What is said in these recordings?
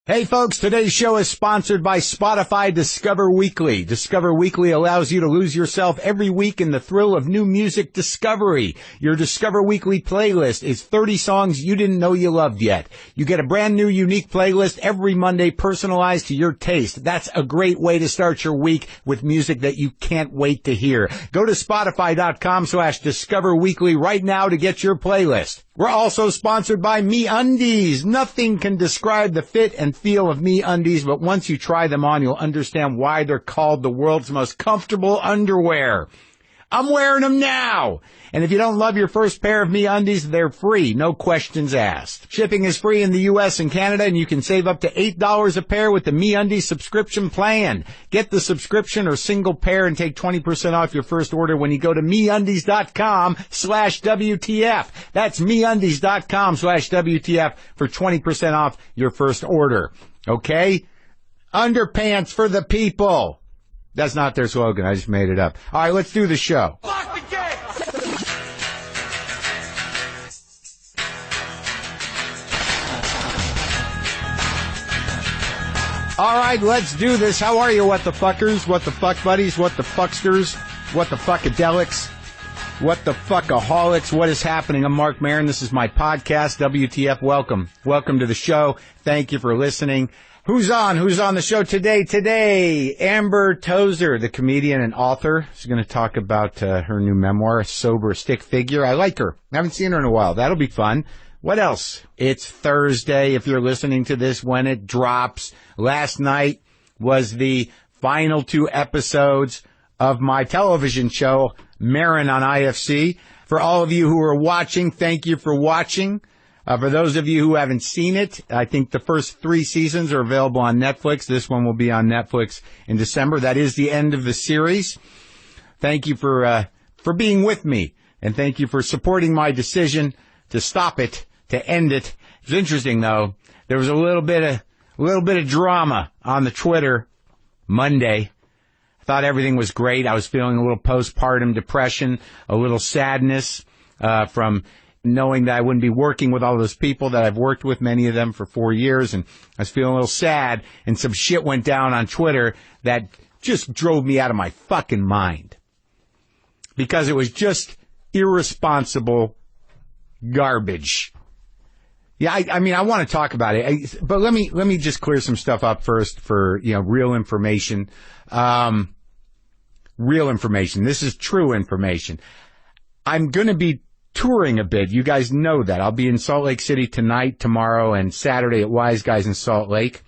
Hey folks, today's show is sponsored by Spotify Discover Weekly. Discover Weekly allows you to lose yourself every week in the thrill of new music discovery. Your Discover Weekly playlist is 30 songs you didn't know you loved yet. You get a brand new unique playlist every Monday personalized to your taste. That's a great way to start your week with music that you can't wait to hear. Go to Spotify.com/Discover Weekly right now to get your playlist. We're also sponsored by MeUndies. Nothing can describe the fit and feel of MeUndies, but once you try them on, you'll understand why they're called the world's most comfortable underwear. I'm wearing them now. And if you don't love your first pair of MeUndies, they're free, no questions asked. Shipping is free in the U.S. and Canada, and you can save up to $8 a pair with the MeUndies subscription plan. Get the subscription or single pair and take 20% off your first order when you go to MeUndies.com/WTF. That's MeUndies.com/WTF for 20% off your first order. Okay? Underpants for the people. That's not their slogan. I just made it up. All right, let's do the show. Lock the gate! All right, let's do this. How are you, what the fuckers, what the fuck buddies, what the fucksters, what the fuckadelics, what the fuckaholics, what is happening? I'm Marc Maron. This is my podcast, WTF. Welcome. Welcome to the show. Thank you for listening. Who's on the show today? Today, Amber Tozer, the comedian and author. She's going to talk about her new memoir, Sober Stick Figure. I like her. I haven't seen her in a while. That'll be fun. What else? It's Thursday if you're listening to this when it drops. Last night was the final 2 episodes of my television show, Maron on IFC. For all of you who are watching, thank you for watching. For those of you who haven't seen it, I think the first 3 seasons are available on Netflix. This one will be on Netflix in December. That is the end of the series. Thank you for being with me, and thank you for supporting my decision to stop it, to end it. It's interesting though. There was a little bit of drama on the Twitter Monday. I thought everything was great. I was feeling a little postpartum depression, a little sadness from knowing that I wouldn't be working with all those people that I've worked with, many of them for 4 years, and I was feeling a little sad, and some shit went down on Twitter that just drove me out of my fucking mind. Because it was just irresponsible garbage. Yeah, I mean, I want to talk about it, but let me just clear some stuff up first for, real information. Real information. This is true information. I'm going to be touring a bit. You guys know that. I'll be in Salt Lake City tonight, tomorrow, and Saturday at Wise Guys in Salt Lake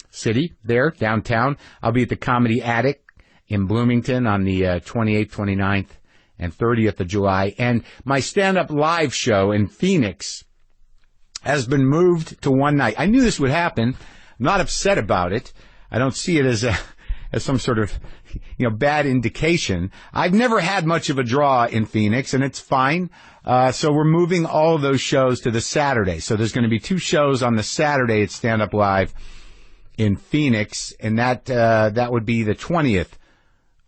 City, there, downtown. I'll be at the Comedy Attic in Bloomington on the 28th, 29th, and 30th of July. And my stand-up live show in Phoenix has been moved to one night. I knew this would happen. I'm not upset about it. I don't see it as some sort of, bad indication. I've never had much of a draw in Phoenix, and it's fine. So we're moving all of those shows to the Saturday. So there's going to be 2 shows on the Saturday at Stand Up Live in Phoenix, and that would be the 20th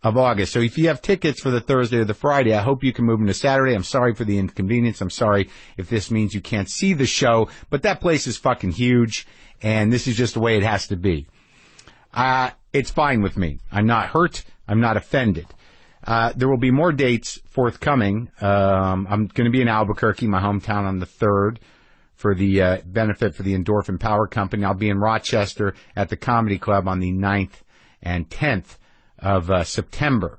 of August. So if you have tickets for the Thursday or the Friday, I hope you can move them to Saturday. I'm sorry for the inconvenience. I'm sorry if this means you can't see the show, but that place is fucking huge, and this is just the way it has to be. It's fine with me. I'm not hurt. I'm not offended. There will be more dates forthcoming. I'm going to be in Albuquerque, my hometown, on the 3rd for the benefit for the Endorphin Power Company. I'll be in Rochester at the Comedy Club on the 9th and 10th of September.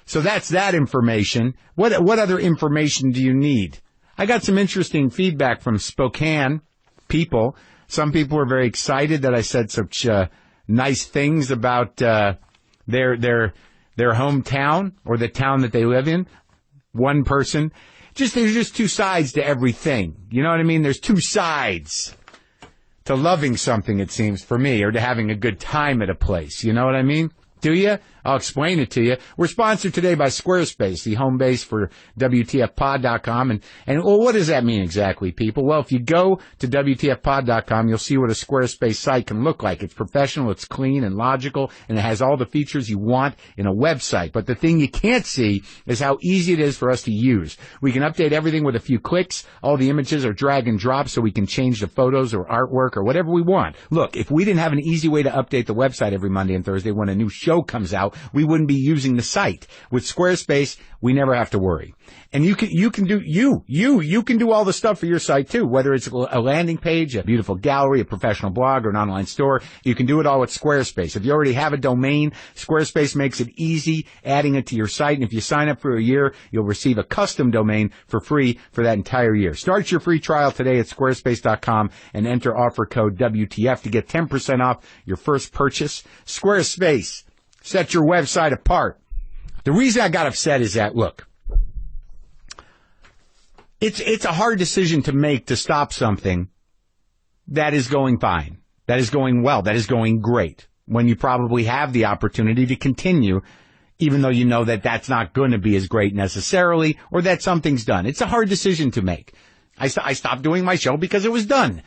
So that's that information. What other information do you need? I got some interesting feedback from Spokane people. Some people were very excited that I said such nice things about their hometown or the town that they live in. One person. There's just 2 sides to everything. You know what I mean? There's 2 sides to loving something, it seems, for me, or to having a good time at a place. You know what I mean? Do you? I'll explain it to you. We're sponsored today by Squarespace, the home base for WTFpod.com. And well, what does that mean exactly, people? Well, if you go to WTFpod.com, you'll see what a Squarespace site can look like. It's professional, it's clean and logical, and it has all the features you want in a website. But the thing you can't see is how easy it is for us to use. We can update everything with a few clicks. All the images are drag and drop, so we can change the photos or artwork or whatever we want. Look, if we didn't have an easy way to update the website every Monday and Thursday when a new show comes out, we wouldn't be using the site. With Squarespace, we never have to worry. And you can do all the stuff for your site too, whether it's a landing page, a beautiful gallery, a professional blog, or an online store. You can do it all with Squarespace. If you already have a domain, Squarespace makes it easy adding it to your site. And if you sign up for a year, you'll receive a custom domain for free for that entire year. Start your free trial today at squarespace.com and enter offer code WTF to get 10% off your first purchase. Squarespace. Set your website apart. The reason I got upset is that, look, it's a hard decision to make to stop something that is going fine, that is going well, that is going great, when you probably have the opportunity to continue, even though you know that that's not going to be as great necessarily, or that something's done. It's a hard decision to make. I stopped doing my show because it was done.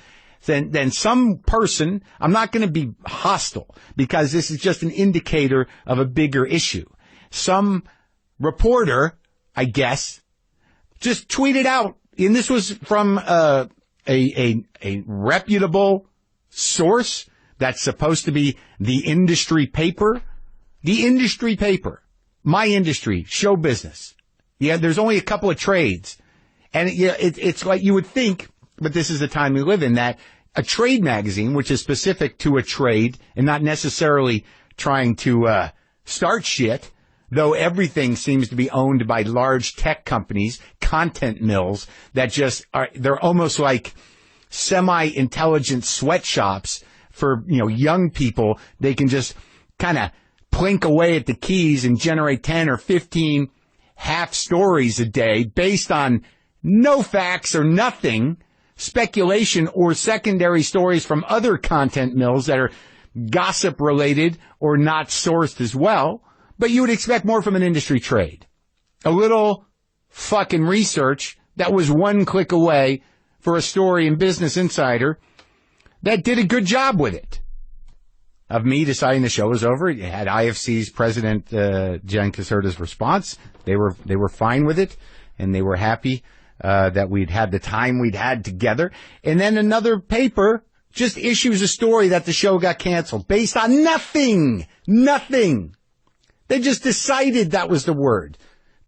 Then some person, I'm not going to be hostile because this is just an indicator of a bigger issue. Some reporter, I guess, just tweeted out, and this was from a reputable source that's supposed to be the industry paper. The industry paper. My industry, show business. Yeah, there's only a couple of trades. And it's like you would think, but this is the time we live in, that a trade magazine, which is specific to a trade and not necessarily trying to start shit, though everything seems to be owned by large tech companies, content mills, that just are, they're almost like semi-intelligent sweatshops for, young people. They can just kind of plink away at the keys and generate 10 or 15 half stories a day based on no facts or nothing, speculation or secondary stories from other content mills that are gossip related or not sourced as well. But you would expect more from an industry trade. A little fucking research that was one click away for a story in Business Insider that did a good job with it. Of me deciding the show was over. It had IFC's president, Jen Caserta's response. They were fine with it, and they were happy that we'd had the time we'd had together. And then another paper just issues a story that the show got canceled based on nothing. Nothing. They just decided that was the word.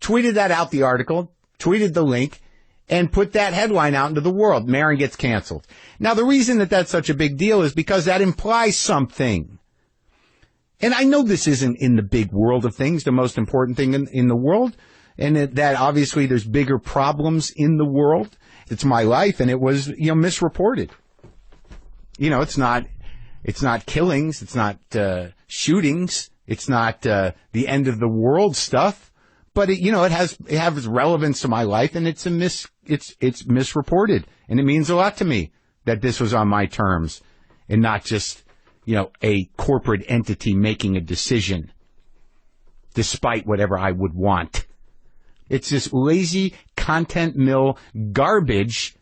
Tweeted that out, the article, tweeted the link, and put that headline out into the world. Maron gets canceled. Now, the reason that that's such a big deal is because that implies something. And I know this isn't in the big world of things, the most important thing in the world, and that obviously there's bigger problems in the world. It's my life, and it was, misreported. It's not killings, it's not shootings, it's not the end of the world stuff, but it has relevance to my life, and it's misreported, and it means a lot to me that this was on my terms and not just a corporate entity making a decision despite whatever I would want. It's this lazy content mill garbage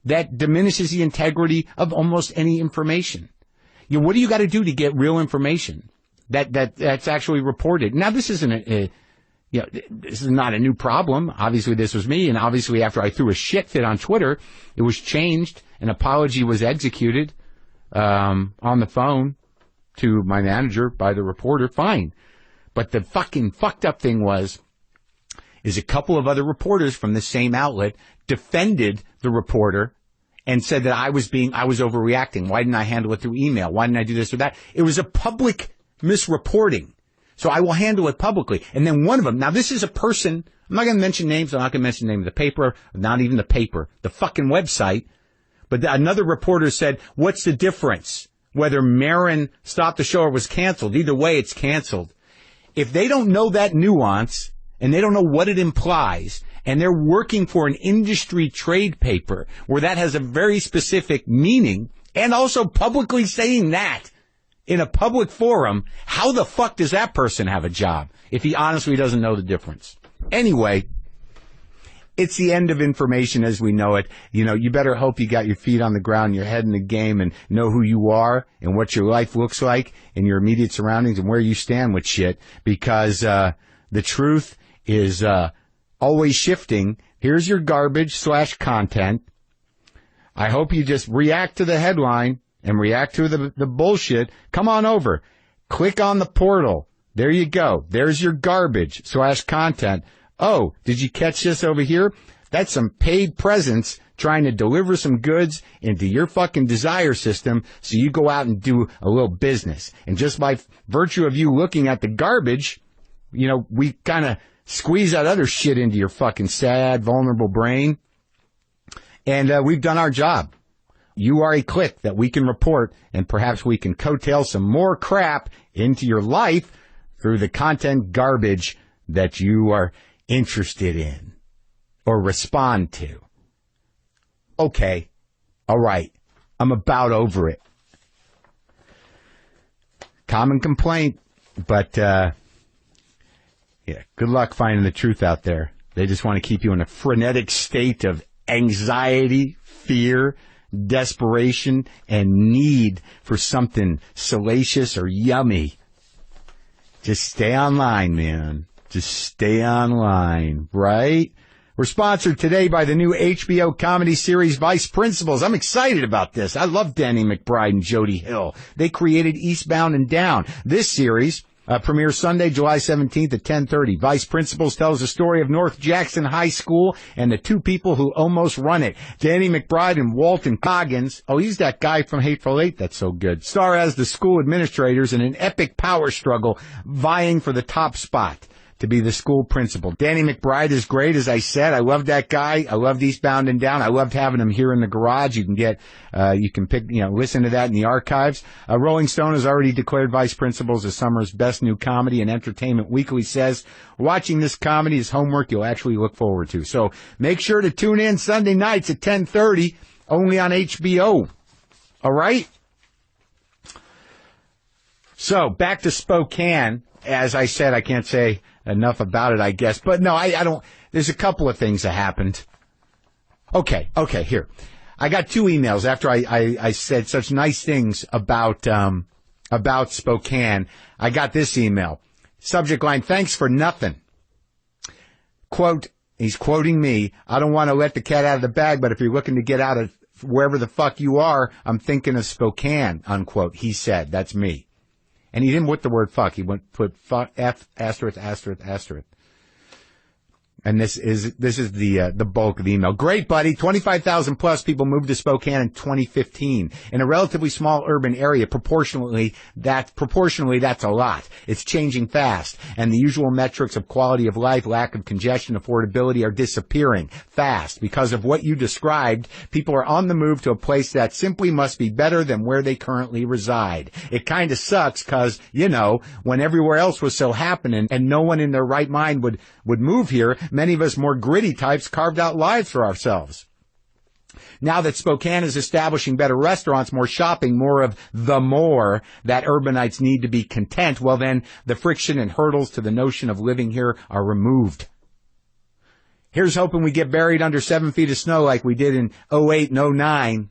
that diminishes the integrity of almost any information. What do you got to do to get real information that's actually reported? Now, this isn't this is not a new problem. Obviously, this was me, and obviously after I threw a shit fit on Twitter, it was changed. An apology was executed on the phone to my manager by the reporter. Fine. But the fucking fucked up thing is a couple of other reporters from the same outlet defended the reporter and said that I was overreacting. Why didn't I handle it through email? Why didn't I do this or that? It was a public misreporting. So I will handle it publicly. And then one of them, now this is a person, I'm not going to mention names, I'm not going to mention the name of the paper, not even the paper, the fucking website. But another reporter said, what's the difference? Whether Maron stopped the show or was canceled. Either way, it's canceled. If they don't know that nuance, and they don't know what it implies, and they're working for an industry trade paper where that has a very specific meaning, and also publicly saying that, in a public forum, how the fuck does that person have a job if he honestly doesn't know the difference? Anyway, it's the end of information as we know it. You know, you better hope you got your feet on the ground, your head in the game, and know who you are and what your life looks like in your immediate surroundings and where you stand with shit, because the truth is always shifting. Here's your garbage/content. I hope you just react to the headline and react to the bullshit. Come on over. Click on the portal. There you go. There's your garbage/content. Oh, did you catch this over here? That's some paid presence trying to deliver some goods into your fucking desire system so you go out and do a little business. And just by virtue of you looking at the garbage, you know, we kind of squeeze that other shit into your fucking sad, vulnerable brain. And we've done our job. You are a click that we can report, and perhaps we can coattail some more crap into your life through the content garbage that you are interested in or respond to. Okay. All right. I'm about over it. Common complaint, but yeah, good luck finding the truth out there. They just want to keep you in a frenetic state of anxiety, fear, desperation, and need for something salacious or yummy. Just stay online, man. Just stay online, right? We're sponsored today by the new HBO comedy series Vice Principals. I'm excited about this. I love Danny McBride and Jody Hill. They created Eastbound and Down. This series premieres Sunday, July 17th at 10:30. Vice Principals tells the story of North Jackson High School and the two people who almost run it. Danny McBride and Walton Coggins. Oh, he's that guy from Hateful Eight that's so good. Star as the school administrators in an epic power struggle vying for the top spot to be the school principal. Danny McBride is great, as I said. I love that guy. I loved Eastbound and Down. I loved having him here in the garage. You can get, listen to that in the archives. Rolling Stone has already declared Vice Principals as summer's best new comedy, and Entertainment Weekly says watching this comedy is homework you'll actually look forward to. So make sure to tune in Sunday nights at 10:30, only on HBO. All right? So back to Spokane. As I said, I can't say enough about it, I guess. But no, I don't. There's a couple of things that happened. Okay, here. I got two emails after I said such nice things about Spokane. I got this email. Subject line, thanks for nothing. Quote, he's quoting me, I don't want to let the cat out of the bag, but if you're looking to get out of wherever the fuck you are, I'm thinking of Spokane, unquote. He said, that's me. And he didn't put the word fuck. He put fuck, F, asterisk. And this is the bulk of the email. Great, buddy. 25,000 plus people moved to Spokane in 2015. In a relatively small urban area, proportionally, that's a lot. It's changing fast. And the usual metrics of quality of life, lack of congestion, affordability are disappearing fast. Because of what you described, people are on the move to a place that simply must be better than where they currently reside. It kind of sucks because, when everywhere else was so happening and no one in their right mind would move here, many of us more gritty types carved out lives for ourselves. Now that Spokane is establishing better restaurants, more shopping, more of the more that urbanites need to be content, well then the friction and hurdles to the notion of living here are removed. Here's hoping we get buried under 7 feet of snow like we did in 08 and 09.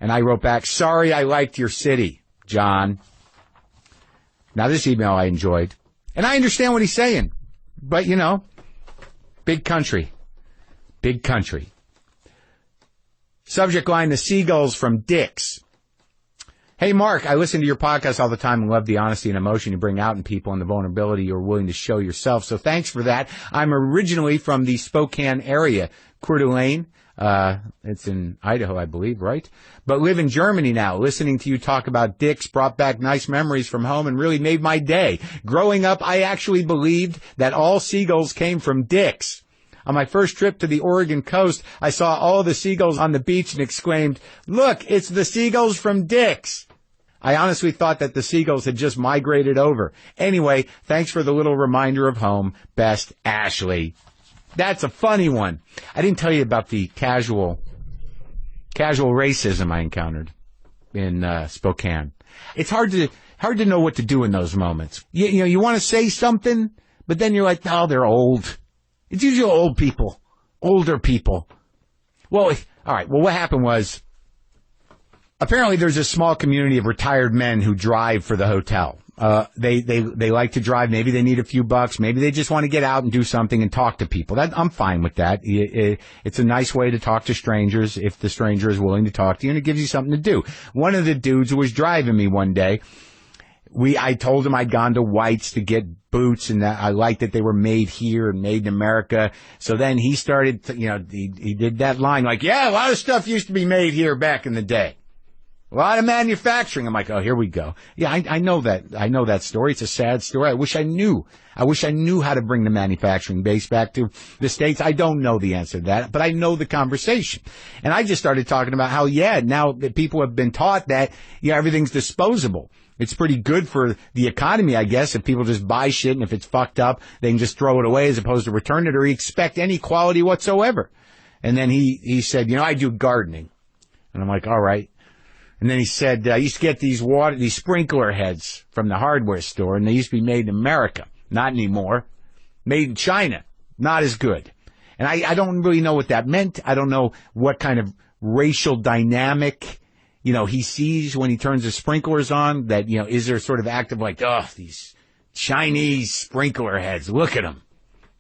And I wrote back, sorry I liked your city, John. Now this email I enjoyed. And I understand what he's saying. But, big country. Big country. Subject line, the Seagulls from Dick's. Hey, Mark, I listen to your podcast all the time and love the honesty and emotion you bring out in people and the vulnerability you're willing to show yourself. So thanks for that. I'm originally from the Spokane area, Coeur d'Alene. It's in Idaho, I believe, right? But live in Germany now. Listening to you talk about Dick's brought back nice memories from home and really made my day. Growing up, I actually believed that all seagulls came from Dick's. On my first trip to the Oregon coast, I saw all the seagulls on the beach and exclaimed, look, it's the seagulls from Dick's. I honestly thought that the seagulls had just migrated over. Anyway, thanks for the little reminder of home. Best, Ashley. That's a funny one. I didn't tell you about the casual racism I encountered in Spokane. It's hard to know what to do in those moments. You want to say something, but then you're like, no, they're old. It's usually old people, older people. Well, all right. Well, what happened was, apparently there's a small community of retired men who drive for the hotel. They like to drive. Maybe they need a few bucks. Maybe they just want to get out and do something and talk to people. I'm fine with that. It's a nice way to talk to strangers if the stranger is willing to talk to you, and it gives you something to do. One of the dudes who was driving me one day, I told him I'd gone to White's to get boots, and that I liked that they were made here and made in America. So then he started, he did that line like, yeah, a lot of stuff used to be made here back in the day. A lot of manufacturing. I'm like, oh, here we go. Yeah, I know that. I know that story. It's a sad story. I wish I knew. I wish I knew how to bring the manufacturing base back to the States. I don't know the answer to that, but I know the conversation. And I just started talking about how, now that people have been taught that, everything's disposable. It's pretty good for the economy, I guess, if people just buy shit, and if it's fucked up, they can just throw it away as opposed to return it or expect any quality whatsoever. And then he said, I do gardening. And I'm like, all right. And then he said, I used to get these sprinkler heads from the hardware store, and they used to be made in America. Not anymore. Made in China. Not as good. And I don't really know what that meant. I don't know what kind of racial dynamic, he sees when he turns the sprinklers on. That, is there sort of active like, oh, these Chinese sprinkler heads, look at them.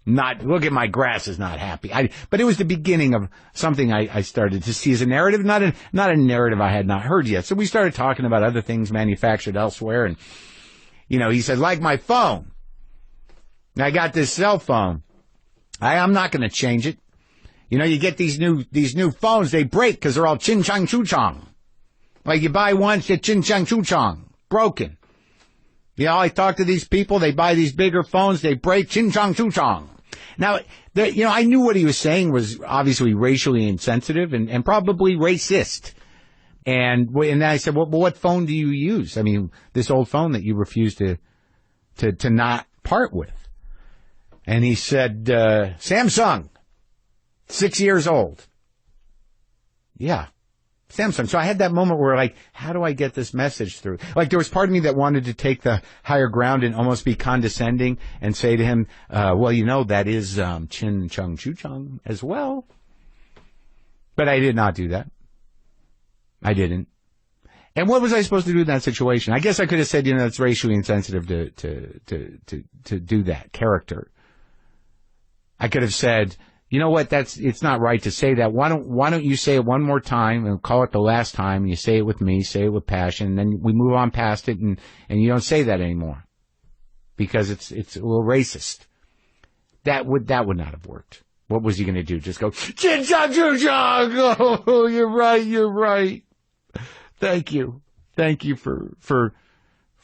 Look at my grass is not happy. But it was the beginning of something I started to see as a narrative, not a narrative I had not heard yet. So we started talking about other things manufactured elsewhere. And, he said, like my phone. I got this cell phone. I'm not going to change it. You get these new phones, they break because they're all chin-chang, choo-chong. Like you buy one, it's chin-chang, choo-chong. Broken. I talk to these people, they buy these bigger phones, they break, chin-chong, choo-chong. Now, I knew what he was saying was obviously racially insensitive and probably racist. And then I said, well, what phone do you use? I mean, this old phone that you refuse to not part with. And he said, Samsung, 6 years old. Yeah. Samsung. So I had that moment where, like, how do I get this message through? Like, there was part of me that wanted to take the higher ground and almost be condescending and say to him, that is chin chung chu chung as well. But I did not do that. I didn't. And what was I supposed to do in that situation? I guess I could have said, it's racially insensitive to do that character. I could have said, you know what? It's not right to say that. Why don't you say it one more time and call it the last time? And you say it with me, say it with passion, and then we move on past it, and you don't say that anymore because it's a little racist. That would not have worked. What was he going to do? Just go chin chong choo chong? Oh, you're right. Thank you for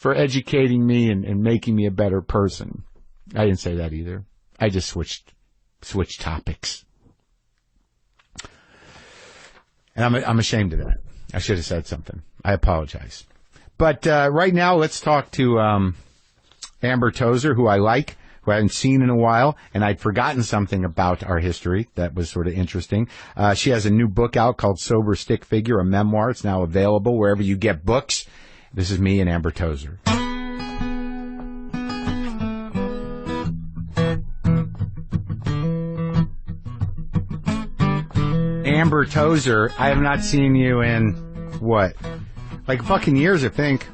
educating me and making me a better person. I didn't say that either. I just switch topics. And I'm ashamed of that. I should have said something. I apologize. But right now, let's talk to Amber Tozer, who I like, who I haven't seen in a while, and I'd forgotten something about our history that was sort of interesting. She has a new book out called Sober Stick Figure, a memoir. It's now available wherever you get books. This is me and Amber Tozer. Amber Tozer, I have not seen you in, what? Like fucking years, I think.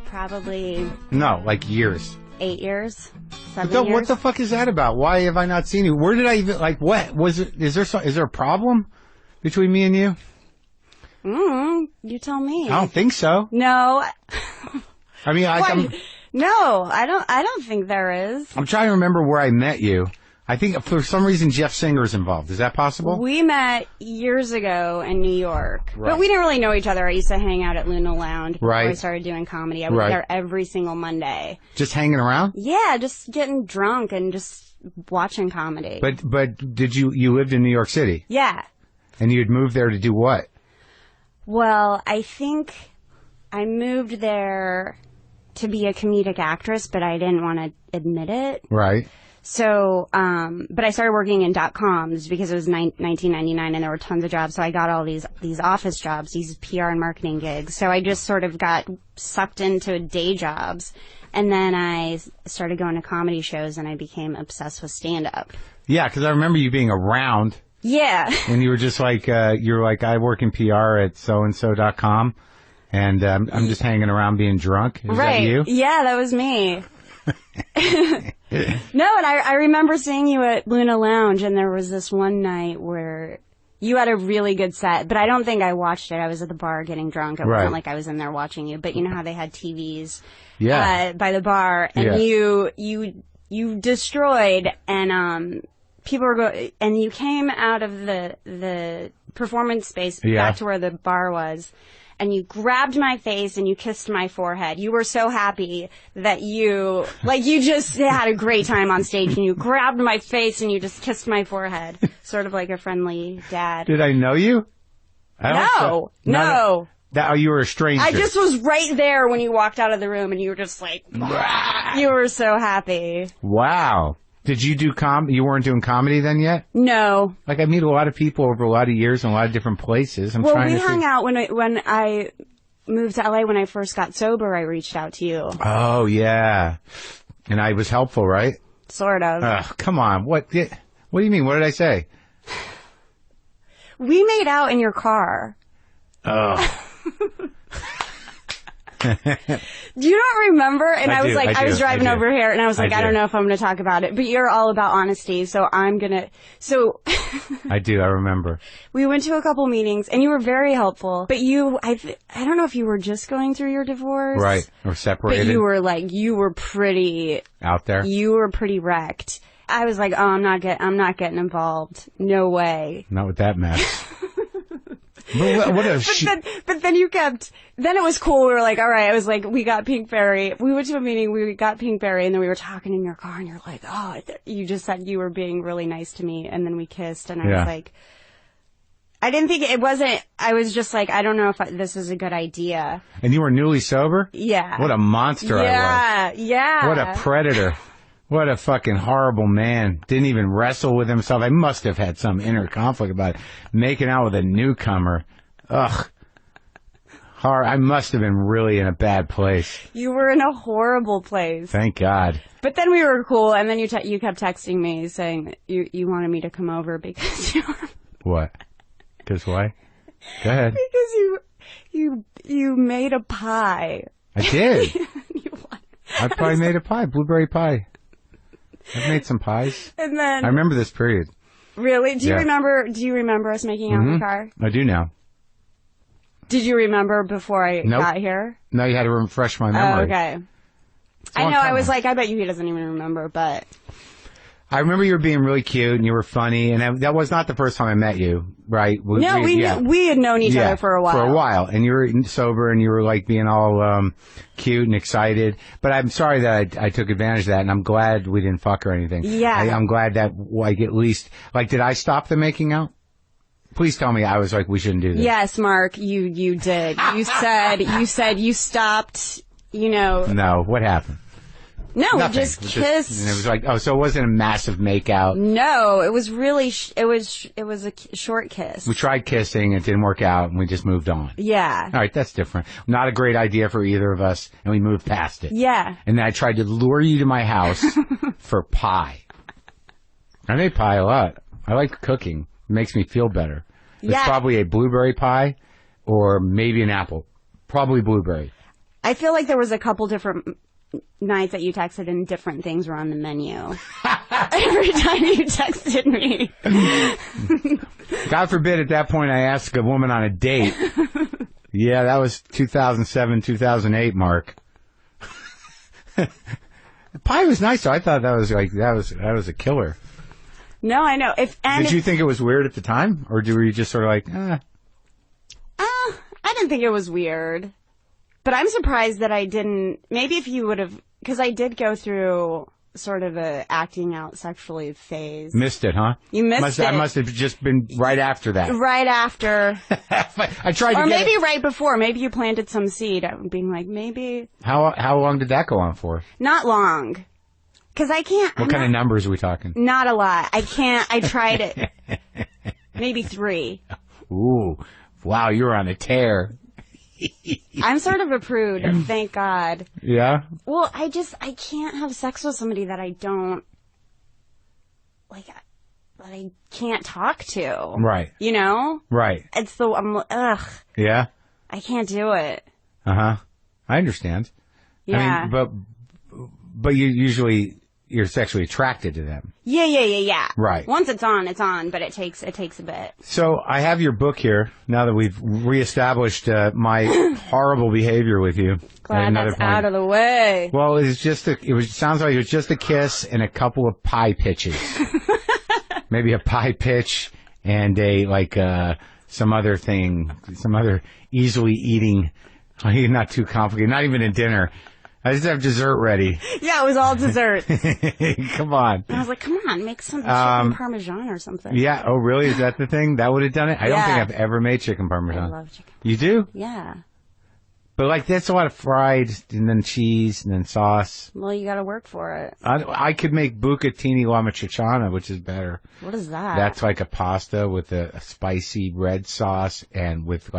Probably. No, like years. 8 years? 7 years? What the fuck is that about? Why have I not seen you? Where did I even, like, what? Was it, is there a problem between me and you? You tell me. I don't think so. No. I mean, No, I don't think there is. I'm trying to remember where I met you. I think for some reason Jeff Singer is involved. Is that possible? We met years ago in New York. Right. But we didn't really know each other. I used to hang out at Luna Lounge before I Right. started doing comedy. I was there every single Monday. Just hanging around? Yeah, just getting drunk and just watching comedy. But did you lived in New York City? Yeah. And you'd moved there to do what? Well, I think I moved there to be a comedic actress, but I didn't want to admit it. Right. So, but I started working in .coms because it was 1999 and there were tons of jobs. So I got all these office jobs, these PR and marketing gigs. So I just sort of got sucked into day jobs. And then I started going to comedy shows and I became obsessed with stand-up. Yeah, because I remember you being around. Yeah. And you were just like, I work in PR at soandso.com. And I'm just hanging around being drunk. Is that you? Yeah, that was me. No, and I remember seeing you at Luna Lounge, and there was this one night where you had a really good set, but I don't think I watched it. I was at the bar getting drunk. It wasn't like I was in there watching you, but you know how they had TVs by the bar, and you destroyed, and people were and you came out of the performance space back to where the bar was. And you grabbed my face and you kissed my forehead. You were so happy that you just had a great time on stage and you grabbed my face and you just kissed my forehead. Sort of like a friendly dad. Did I know you? No. You were a stranger. I just was right there when you walked out of the room and you were just like, you were so happy. Wow. Did you do you weren't doing comedy then yet? No. Like, I meet a lot of people over a lot of years in a lot of different places. We hung out when I moved to LA when I first got sober. I reached out to you. Oh, yeah. And I was helpful, right? Sort of. Come on. What do you mean? What did I say? We made out in your car. Oh. Do you not remember? And I was driving over here and I was like, I don't know if I'm going to talk about it, but you're all about honesty. So I'm going to, I do. I remember. We went to a couple meetings and you were very helpful, but I don't know if you were just going through your divorce. Right. Or separated. But you were pretty out there. You were pretty wrecked. I was like, I'm not getting involved. No way. Not with that mess. But then then it was cool. We were like, all right. I was like, we got Pinkberry. We went to a meeting, we got Pinkberry, and then we were talking in your car, and you're like, you just said you were being really nice to me, and then we kissed, and I was like, I didn't think it wasn't, I was just like, I don't know if this is a good idea. And you were newly sober? Yeah. What a monster I was. Yeah. What a predator. What a fucking horrible man. Didn't even wrestle with himself. I must have had some inner conflict about it. Making out with a newcomer. Ugh. I must have been really in a bad place. You were in a horrible place. Thank God. But then we were cool, and then you kept texting me saying you wanted me to come over because you were... What? Because why? Go ahead. Because you made a pie. I did. I probably made a pie. Blueberry pie. I've made some pies. And then I remember this period. Really? Do you remember us making out in the car? I do now. Did you remember before I got here? No, you had to refresh my memory. Oh, okay. I know, I was like, I bet you he doesn't even remember, but... I remember you were being really cute and you were funny, and that was not the first time I met you, right? We had known each other for a while. For a while, and you were sober and you were like being all cute and excited. But I'm sorry that I took advantage of that, and I'm glad we didn't fuck or anything. Yeah. I'm glad that, like, at least, like, did I stop the making out? Please tell me I was like, we shouldn't do this. Yes, Mark, you did. You said you stopped, No, what happened? No, Nothing. We just kissed. And it was like, so it wasn't a massive make-out. No, it was really, it was a short kiss. We tried kissing, it didn't work out, and we just moved on. Yeah. All right, that's different. Not a great idea for either of us, and we moved past it. Yeah. And then I tried to lure you to my house for pie. I made pie a lot. I like cooking. It makes me feel better. It's probably a blueberry pie or maybe an apple. Probably blueberry. I feel like there was a couple different nights that you texted and different things were on the menu. Every time you texted me. God forbid at that point I asked a woman on a date. Yeah, that was 2007, 2008, Mark. The pie was nice, though. I thought that was a killer. No, I know. Did you think it was weird at the time? Or were you just sort of like, I didn't think it was weird. But I'm surprised that I didn't, maybe if you would have, because I did go through sort of a acting out sexually phase. Missed it, huh? You missed it. I must have just been right after that. Right after. I tried to Or maybe right before. Maybe you planted some seed, being like, maybe. How long did that go on for? Not long. Because I can't. What kind of numbers are we talking? Not a lot. I can't. I tried it. Maybe 3. Ooh. Wow, you're on a tear. I'm sort of a prude, thank God. Yeah? Well, I can't have sex with somebody that I don't, like, that I can't talk to. Right. You know? Right. Ugh. Yeah? I can't do it. Uh-huh. I understand. Yeah. I mean, but you're sexually attracted to them. Yeah. Right. Once it's on, but it takes a bit. So I have your book here now that we've reestablished my horrible behavior with you. Glad that's out of the way. Well, sounds like it was just a kiss and a couple of pie pitches. Maybe a pie pitch and some other easily eating, not too complicated, not even a dinner. I just have dessert ready. Yeah, it was all dessert. Come on. And I was like, come on, make some chicken parmesan or something. Yeah. Oh, really? Is that the thing? That would have done it? I don't think I've ever made chicken parmesan. I love chicken parmesan. You do? Yeah. But that's a lot of fried and then cheese and then sauce. Well, you got to work for it. I could make bucatini alla matriciana, which is better. What is that? That's like a pasta with a spicy red sauce and with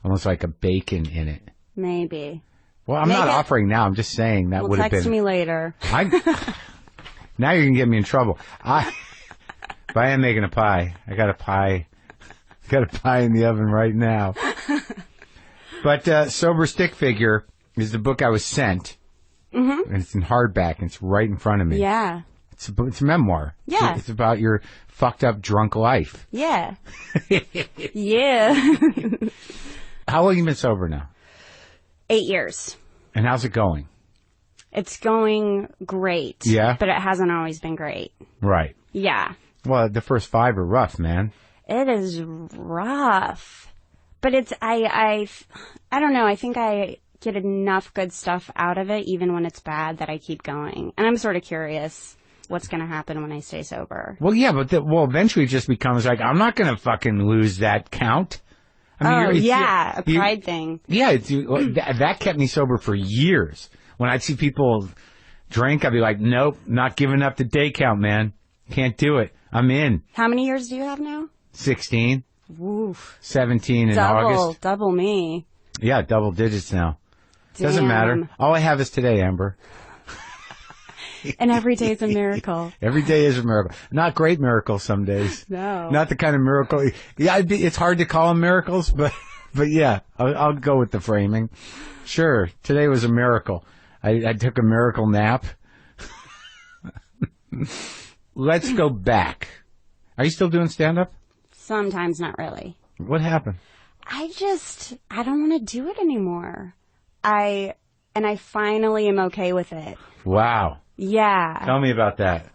almost like a bacon in it. Maybe. Well, I'm not offering now. I'm just saying that would have been. Text me later. Now you're gonna get me in trouble. But I am making a pie. I got a pie in the oven right now. But Sober Stick Figure is the book I was sent. Mm-hmm. And it's in hardback. And it's right in front of me. Yeah. It's a memoir. Yeah. It's about your fucked up drunk life. Yeah. Yeah. How long have you been sober now? 8 years. And how's it going? It's going great. Yeah? But it hasn't always been great. Right. Yeah. Well, the first 5 are rough, man. It is rough. But I don't know. I think I get enough good stuff out of it, even when it's bad, that I keep going. And I'm sort of curious what's going to happen when I stay sober. Well, yeah, but eventually it just becomes like, I'm not going to fucking lose that count. I mean, a pride thing. Yeah, that kept me sober for years. When I'd see people drink, I'd be like, nope, not giving up the day count, man. Can't do it. I'm in. How many years do you have now? 16. Oof. 17 in August. Double me. Yeah, double digits now. Damn. Doesn't matter. All I have is today, Amber. And every day is a miracle. Every day is a miracle. Not great miracles some days. No. Not the kind of miracle. Yeah, it's hard to call them miracles, but yeah, I'll go with the framing. Sure, today was a miracle. I took a miracle nap. Let's go back. Are you still doing stand-up? Sometimes, not really. What happened? I don't want to do it anymore. I finally am okay with it. Wow. Yeah. Tell me about that.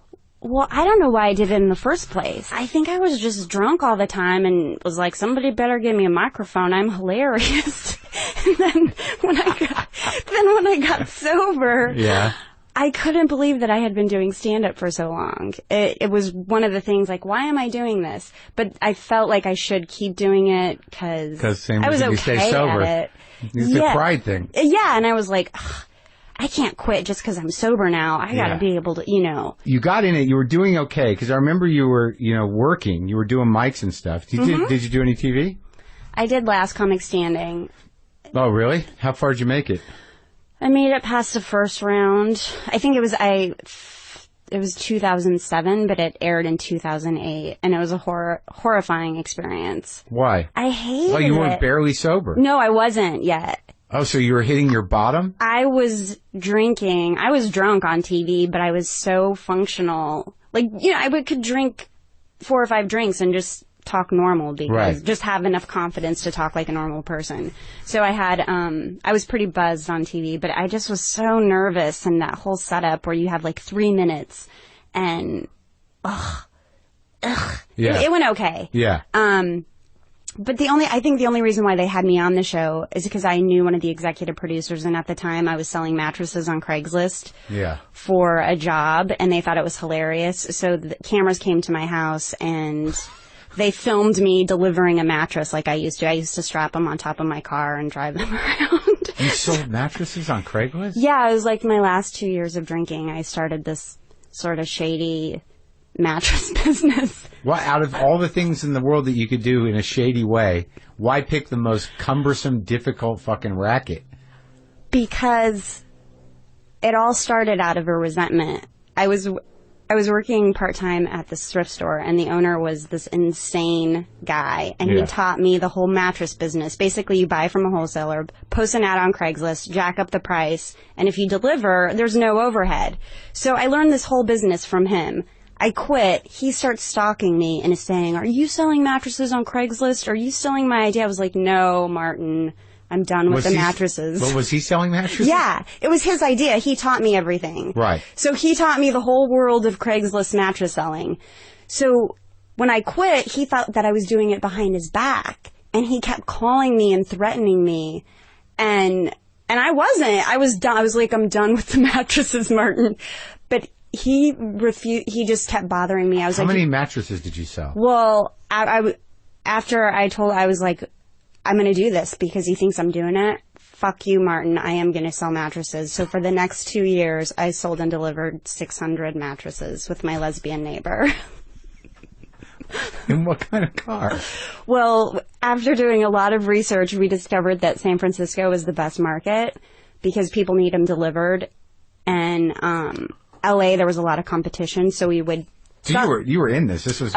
Well, I don't know why I did it in the first place. I think I was just drunk all the time and was like, somebody better give me a microphone. I'm hilarious. And then when I got sober, yeah, I couldn't believe that I had been doing stand-up for so long. It was one of the things, like, why am I doing this? But I felt like I should keep doing it because I was okay at it. It's a pride thing. Yeah, and I was like, I can't quit just because I'm sober now. I got to be able to, You got in it. You were doing okay because I remember you were, working. You were doing mics and stuff. Did you do any TV? I did Last Comic Standing. Oh, really? How far did you make it? I made it past the first round. I think it was 2007, but it aired in 2008, and it was a horrifying experience. Why? I hated it. Well, you weren't barely sober. No, I wasn't yet. Oh, so you were hitting your bottom? I was drinking. I was drunk on TV, but I was so functional. Like, I could drink 4 or 5 drinks and just talk normal because just have enough confidence to talk like a normal person. So I was pretty buzzed on TV, but I just was so nervous, and that whole setup where you have like 3 minutes and it went okay. Yeah. But I think the only reason why they had me on the show is because I knew one of the executive producers, and at the time I was selling mattresses on Craigslist for a job, and they thought it was hilarious. So the cameras came to my house, and they filmed me delivering a mattress like I used to. I used to strap them on top of my car and drive them around. You sold mattresses on Craigslist? Yeah, it was like my last 2 years of drinking. I started this sort of shady mattress business. Well, out of all the things in the world that you could do in a shady way, why pick the most cumbersome, difficult fucking racket? Because it all started out of a resentment. I was working part-time at this thrift store, and the owner was this insane guy, and he taught me the whole mattress business. Basically, you buy from a wholesaler, post an ad on Craigslist, jack up the price, and if you deliver, there's no overhead. So I learned this whole business from him. I quit. He starts stalking me and is saying, "Are you selling mattresses on Craigslist? Are you stealing my idea?" I was like, "No, Martin. I'm done with the mattresses." But was he selling mattresses? Yeah. It was his idea. He taught me everything. Right. So he taught me the whole world of Craigslist mattress selling. So when I quit, he thought that I was doing it behind his back. And he kept calling me and threatening me. And I wasn't. I was done. I was like, "I'm done with the mattresses, Martin." But he refused. He just kept bothering me. I was How like, many mattresses did you sell? Well, after I was like, "I'm going to do this because he thinks I'm doing it. Fuck you, Martin. I am going to sell mattresses." So for the next 2 years, I sold and delivered 600 mattresses with my lesbian neighbor. In what kind of car? Well, after doing a lot of research, we discovered that San Francisco was the best market because people need them delivered. And LA, there was a lot of competition, so we would... So you were in this. This was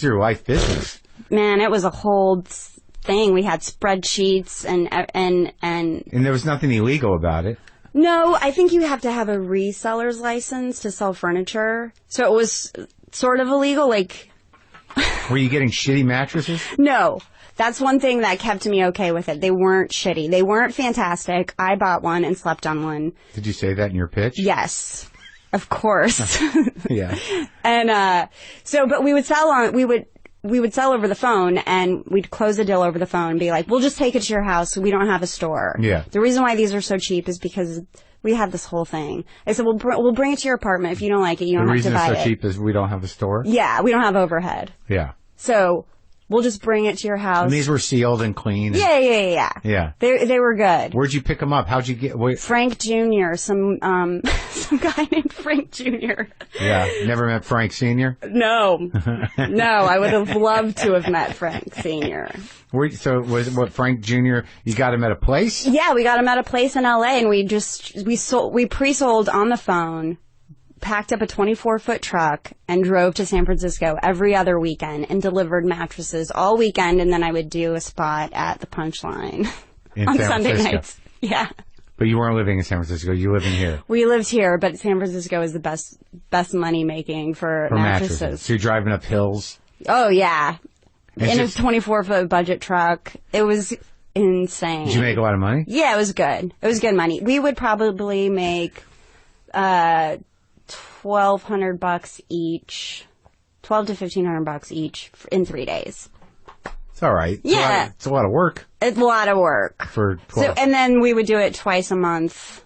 your life business. Man, it was a whole thing. We had spreadsheets and there was nothing illegal about it. No, I think you have to have a reseller's license to sell furniture. So it was sort of illegal, like... Were you getting shitty mattresses? No. That's one thing that kept me okay with it. They weren't shitty. They weren't fantastic. I bought one and slept on one. Did you say that in your pitch? Yes. Of course. Yeah. And but we would sell we would sell over the phone, and we'd close the deal over the phone and be like, "We'll just take it to your house. We don't have a store." Yeah. The reason why these are so cheap is because we had this whole thing. I said, we'll bring it to your apartment. If you don't like it, you don't have to buy it. The reason it's so cheap is we don't have a store? Yeah, we don't have overhead. Yeah. So we'll just bring it to your house. And these were sealed and clean? Yeah. Yeah. They were good. Where'd you pick them up? How'd you get... Frank Jr., some guy named Frank Jr. Yeah. Never met Frank Sr.? No. No, I would have loved to have met Frank Sr. So was what Frank Jr., you got him at a place? Yeah, we got him at a place in LA, and we pre-sold on the phone, packed up a 24-foot truck, and drove to San Francisco every other weekend and delivered mattresses all weekend, and then I would do a spot at the Punchline on Sunday nights. Yeah. But you weren't living in San Francisco. You living here. We lived here, but San Francisco is the best money making for mattresses. So you're driving up hills? Oh, yeah. In a 24-foot budget truck. It was insane. Did you make a lot of money? Yeah, it was good. It was good money. We would probably make $1,200 each, $1,200 to $1,500 each in 3 days. It's all right. Yeah. It's a lot of work. It's a lot of work. For 12. And then we would do it twice a month.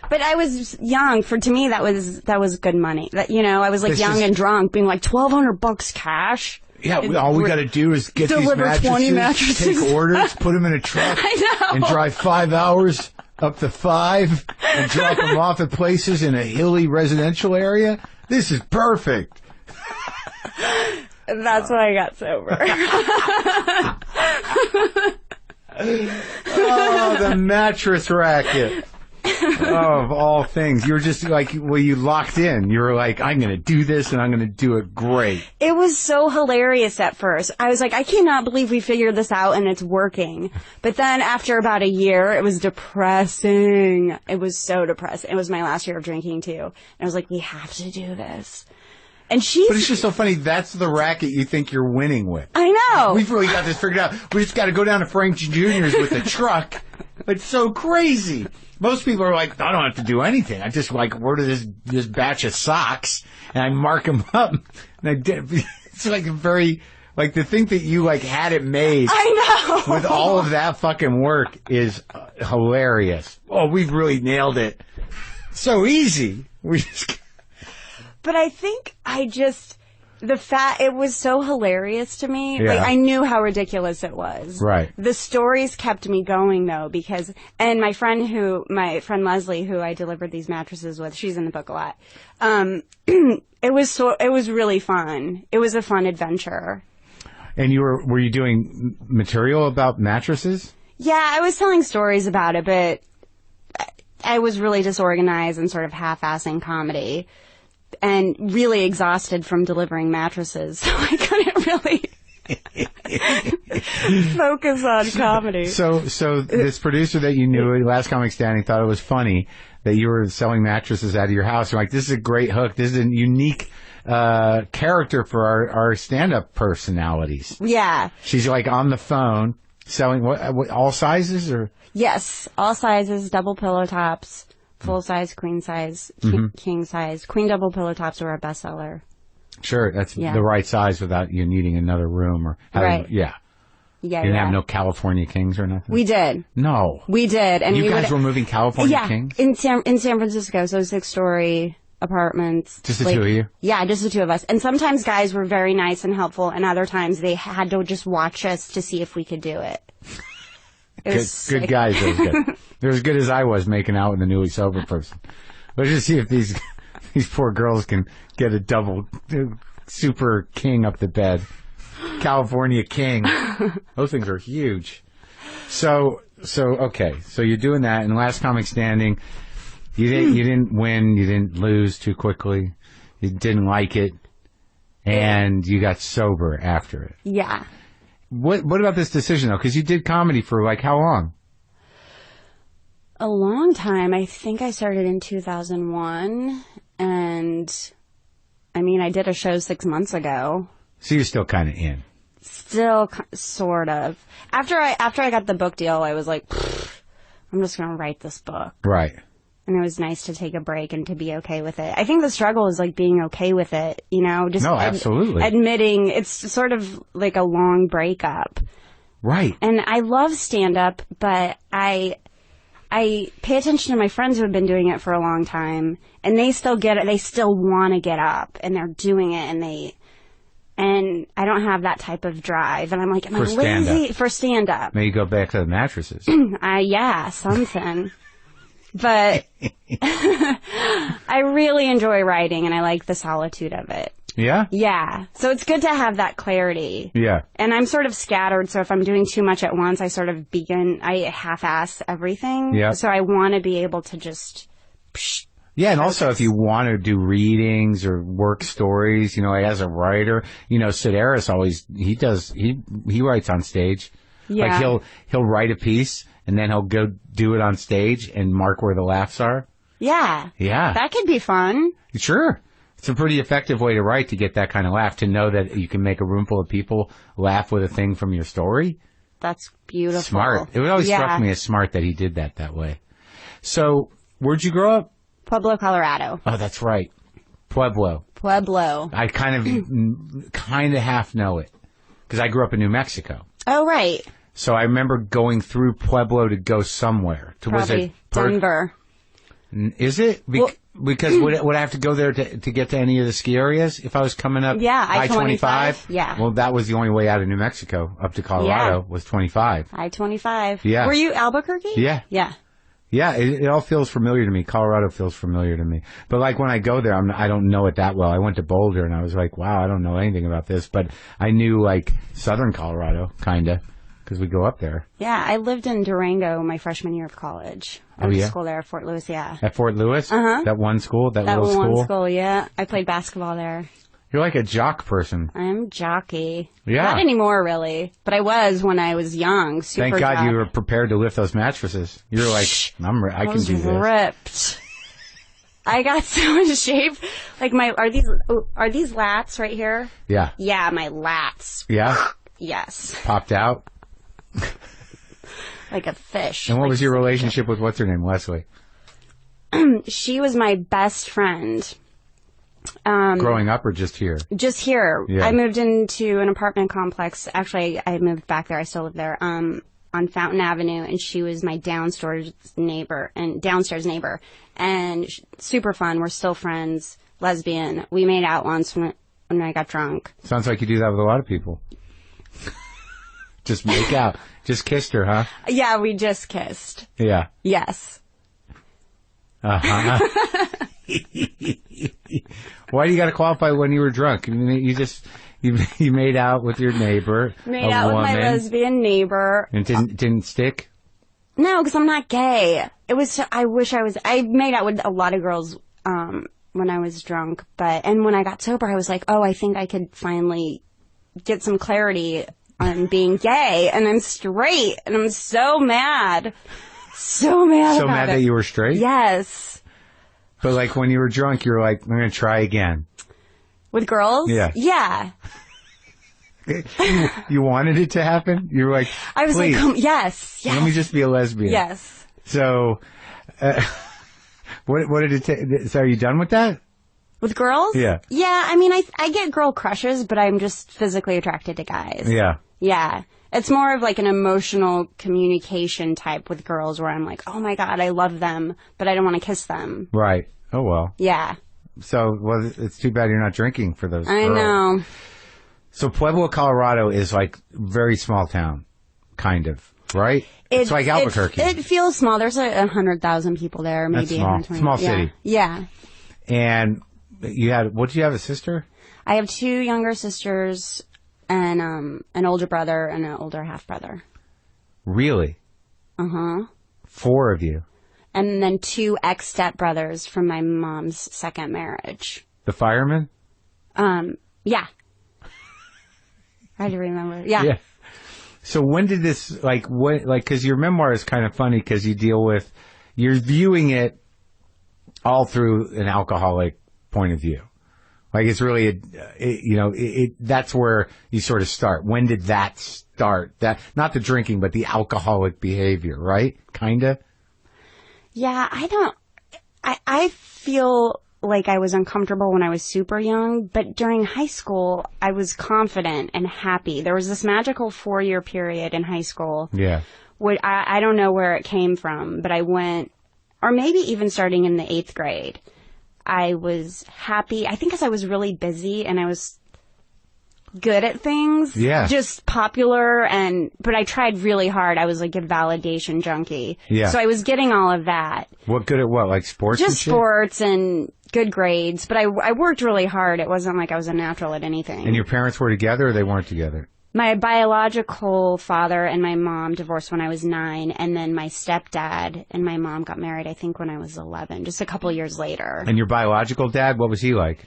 But I was young. To me, that was good money. I was like young and drunk, being like $1,200 cash. Yeah, all we got to do is get these mattresses, 20 mattresses, take orders, put them in a truck, and drive 5 hours up to 5 and drop them off at places in a hilly residential area. This is perfect. That's when I got sober. Oh, the mattress racket. Oh, of all things. You were just like, you locked in. You were like, "I'm going to do this and I'm going to do it great." It was so hilarious at first. I was like, I cannot believe we figured this out and it's working. But then after about a year, it was depressing. It was so depressing. It was my last year of drinking too. And I was like, we have to do this. And But it's just so funny. That's the racket you think you're winning with. I know. We've really got this figured out. We just got to go down to Frank Jr.'s with a truck. It's so crazy. Most people are like, "I don't have to do anything. I just order this batch of socks and I mark them up." And it's very to think that you had it made. I know. With all of that fucking work is hilarious. Oh, we've really nailed it. So easy. But I think It was so hilarious to me. Yeah. Like, I knew how ridiculous it was. Right. The stories kept me going, though, because, and my friend Leslie, who I delivered these mattresses with, she's in the book a lot. It was really fun. It was a fun adventure. And were you doing material about mattresses? Yeah, I was telling stories about it, but I was really disorganized and sort of half-assing comedy. And really exhausted from delivering mattresses, so I couldn't really focus on comedy. So this producer that you knew at Last Comic Standing thought it was funny that you were selling mattresses out of your house. You're like, this is a great hook. This is a unique character for our stand-up personalities. Yeah. She's like on the phone selling what all sizes or? Yes, all sizes, double pillow tops. Full size, queen size, king size. Queen double pillow tops are a bestseller. Sure, that's the right size without you needing another room or having, right. Yeah. Yeah, you didn't have no California Kings or nothing? We did. No. We did. And you guys were moving California Kings? In San Francisco, so 6-story apartments. Just the two of you? Yeah, just the two of us. And sometimes guys were very nice and helpful, and other times they had to just watch us to see if we could do it. Good guys, those guys. They're as good as I was making out with a newly sober person. Let's just see if these poor girls can get a double super king up the bed. California King. Those things are huge. So okay. So you're doing that, and Last Comic Standing, you didn't win, you didn't lose too quickly. You didn't like it, and you got sober after it. Yeah. What about this decision, though? Because you did comedy for, like, how long? A long time. I think I started in 2001, and, I mean, I did a show 6 months ago. So you're still kind of in? Still, sort of. After I got the book deal, I was like, I'm just going to write this book. Right. And it was nice to take a break and to be okay with it. I think the struggle is like being okay with it, you know? Just absolutely. Admitting it's sort of like a long breakup. Right. And I love stand-up, but I pay attention to my friends who have been doing it for a long time, and they still get it. They still want to get up, and they're doing it, and I don't have that type of drive. And I'm like, am I lazy? For stand-up. Maybe go back to the mattresses. Yeah, something. But I really enjoy writing, and I like the solitude of it. Yeah? Yeah. So it's good to have that clarity. Yeah. And I'm sort of scattered, so if I'm doing too much at once, I sort of I half-ass everything. Yeah. So I want to be able to just... Yeah, and also if you want to do readings or work stories, you know, as a writer, you know, Sedaris he writes on stage. Yeah. Like he'll write a piece and then he'll go do it on stage and mark where the laughs are. Yeah. Yeah. That could be fun. Sure. It's a pretty effective way to write, to get that kind of laugh, to know that you can make a room full of people laugh with a thing from your story. That's beautiful. Smart. It always struck me as smart that he did that way. So, where'd you grow up? Pueblo, Colorado. Oh, that's right. Pueblo. I kind of half know it, because I grew up in New Mexico. Oh, right. So I remember going through Pueblo to go somewhere. Probably Denver. Is it? Because would I have to go there to get to any of the ski areas if I was coming up? Yeah, I-25? Yeah. Well, that was the only way out of New Mexico up to Colorado was 25. I-25. Yeah. Were you Albuquerque? Yeah. Yeah. Yeah, it all feels familiar to me. Colorado feels familiar to me. But like when I go there, I don't know it that well. I went to Boulder and I was like, wow, I don't know anything about this. But I knew like southern Colorado, kind of, because we go up there. Yeah, I lived in Durango my freshman year of college. I went to school there at Fort Lewis, yeah. At Fort Lewis? Uh-huh. That one school? That little school? That one school, yeah. I played basketball there. You're like a jock person. I'm jockey. Yeah. Not anymore, really. But I was when I was young. Super Thank God jock. you were prepared to lift those mattresses. You're like, I can do this. Ripped. I got so in shape. Like are these lats right here? Yeah. Yeah, my lats. Yeah? Yes. Popped out? Like a fish. And what was your relationship with what's her name, Leslie? She was my best friend. Growing up or just here? Just here. Yeah. I moved into an apartment complex. Actually, I moved back there. I still live there. On Fountain Avenue, and she was my downstairs neighbor. And super fun. We're still friends. Lesbian. We made out once when I got drunk. Sounds like you do that with a lot of people. Just make out. Just kissed her, huh? Yeah, we just kissed. Yeah. Yes. Uh-huh. Why do you got to qualify when you were drunk? You just you made out with your neighbor, made out with my lesbian neighbor, and didn't stick. No, because I'm not gay. It was. I wish I was. I made out with a lot of girls when I was drunk, and when I got sober, I was like, oh, I think I could finally get some clarity on being gay, and I'm straight, and I'm so mad. So mad about it. That you were straight? Yes. But like when you were drunk, you were like, I'm going to try again. With girls? Yeah. Yeah. You wanted it to happen? You were like, I was please, like, yes. let me just be a lesbian. Yes. So, what did it take? So are you done with that? With girls? Yeah. Yeah, I mean, I get girl crushes, but I'm just physically attracted to guys. Yeah. Yeah. It's more of like an emotional communication type with girls where I'm like, oh my God, I love them, but I don't want to kiss them. Right. Oh, well. Yeah. So, well, it's too bad you're not drinking for those girls. I know. So Pueblo, Colorado is like very small town, kind of, right? It's like Albuquerque. It feels small. There's 100,000 people there, maybe. That's small. Small city. Yeah. And what do you have, a sister? I have 2 younger sisters and an older brother and an older half brother. Really? Uh-huh. 4 of you. And then 2 ex-stepbrothers from my mom's second marriage. The firemen? Yeah. I had to remember. Yeah. Yeah. So when did this, because your memoir is kind of funny because you're viewing it all through an alcoholic point of view. Like it's really, that's where you sort of start. When did that start? Not the drinking, but the alcoholic behavior, right? Kinda? Yeah, I feel like I was uncomfortable when I was super young, but during high school, I was confident and happy. There was this magical 4-year period in high school. Yeah. I don't know where it came from, but I went, or maybe even starting in the 8th grade, I was happy. I think because I was really busy and I was good at things. Yeah. Just popular but I tried really hard. I was like a validation junkie. Yeah. So I was getting all of that. What good at what? Like sports and shit? Just sports and good grades. But I worked really hard. It wasn't like I was a natural at anything. And your parents were together or they weren't together? My biological father and my mom divorced when I was 9, and then my stepdad and my mom got married, I think, when I was 11, just a couple years later. And your biological dad, what was he like?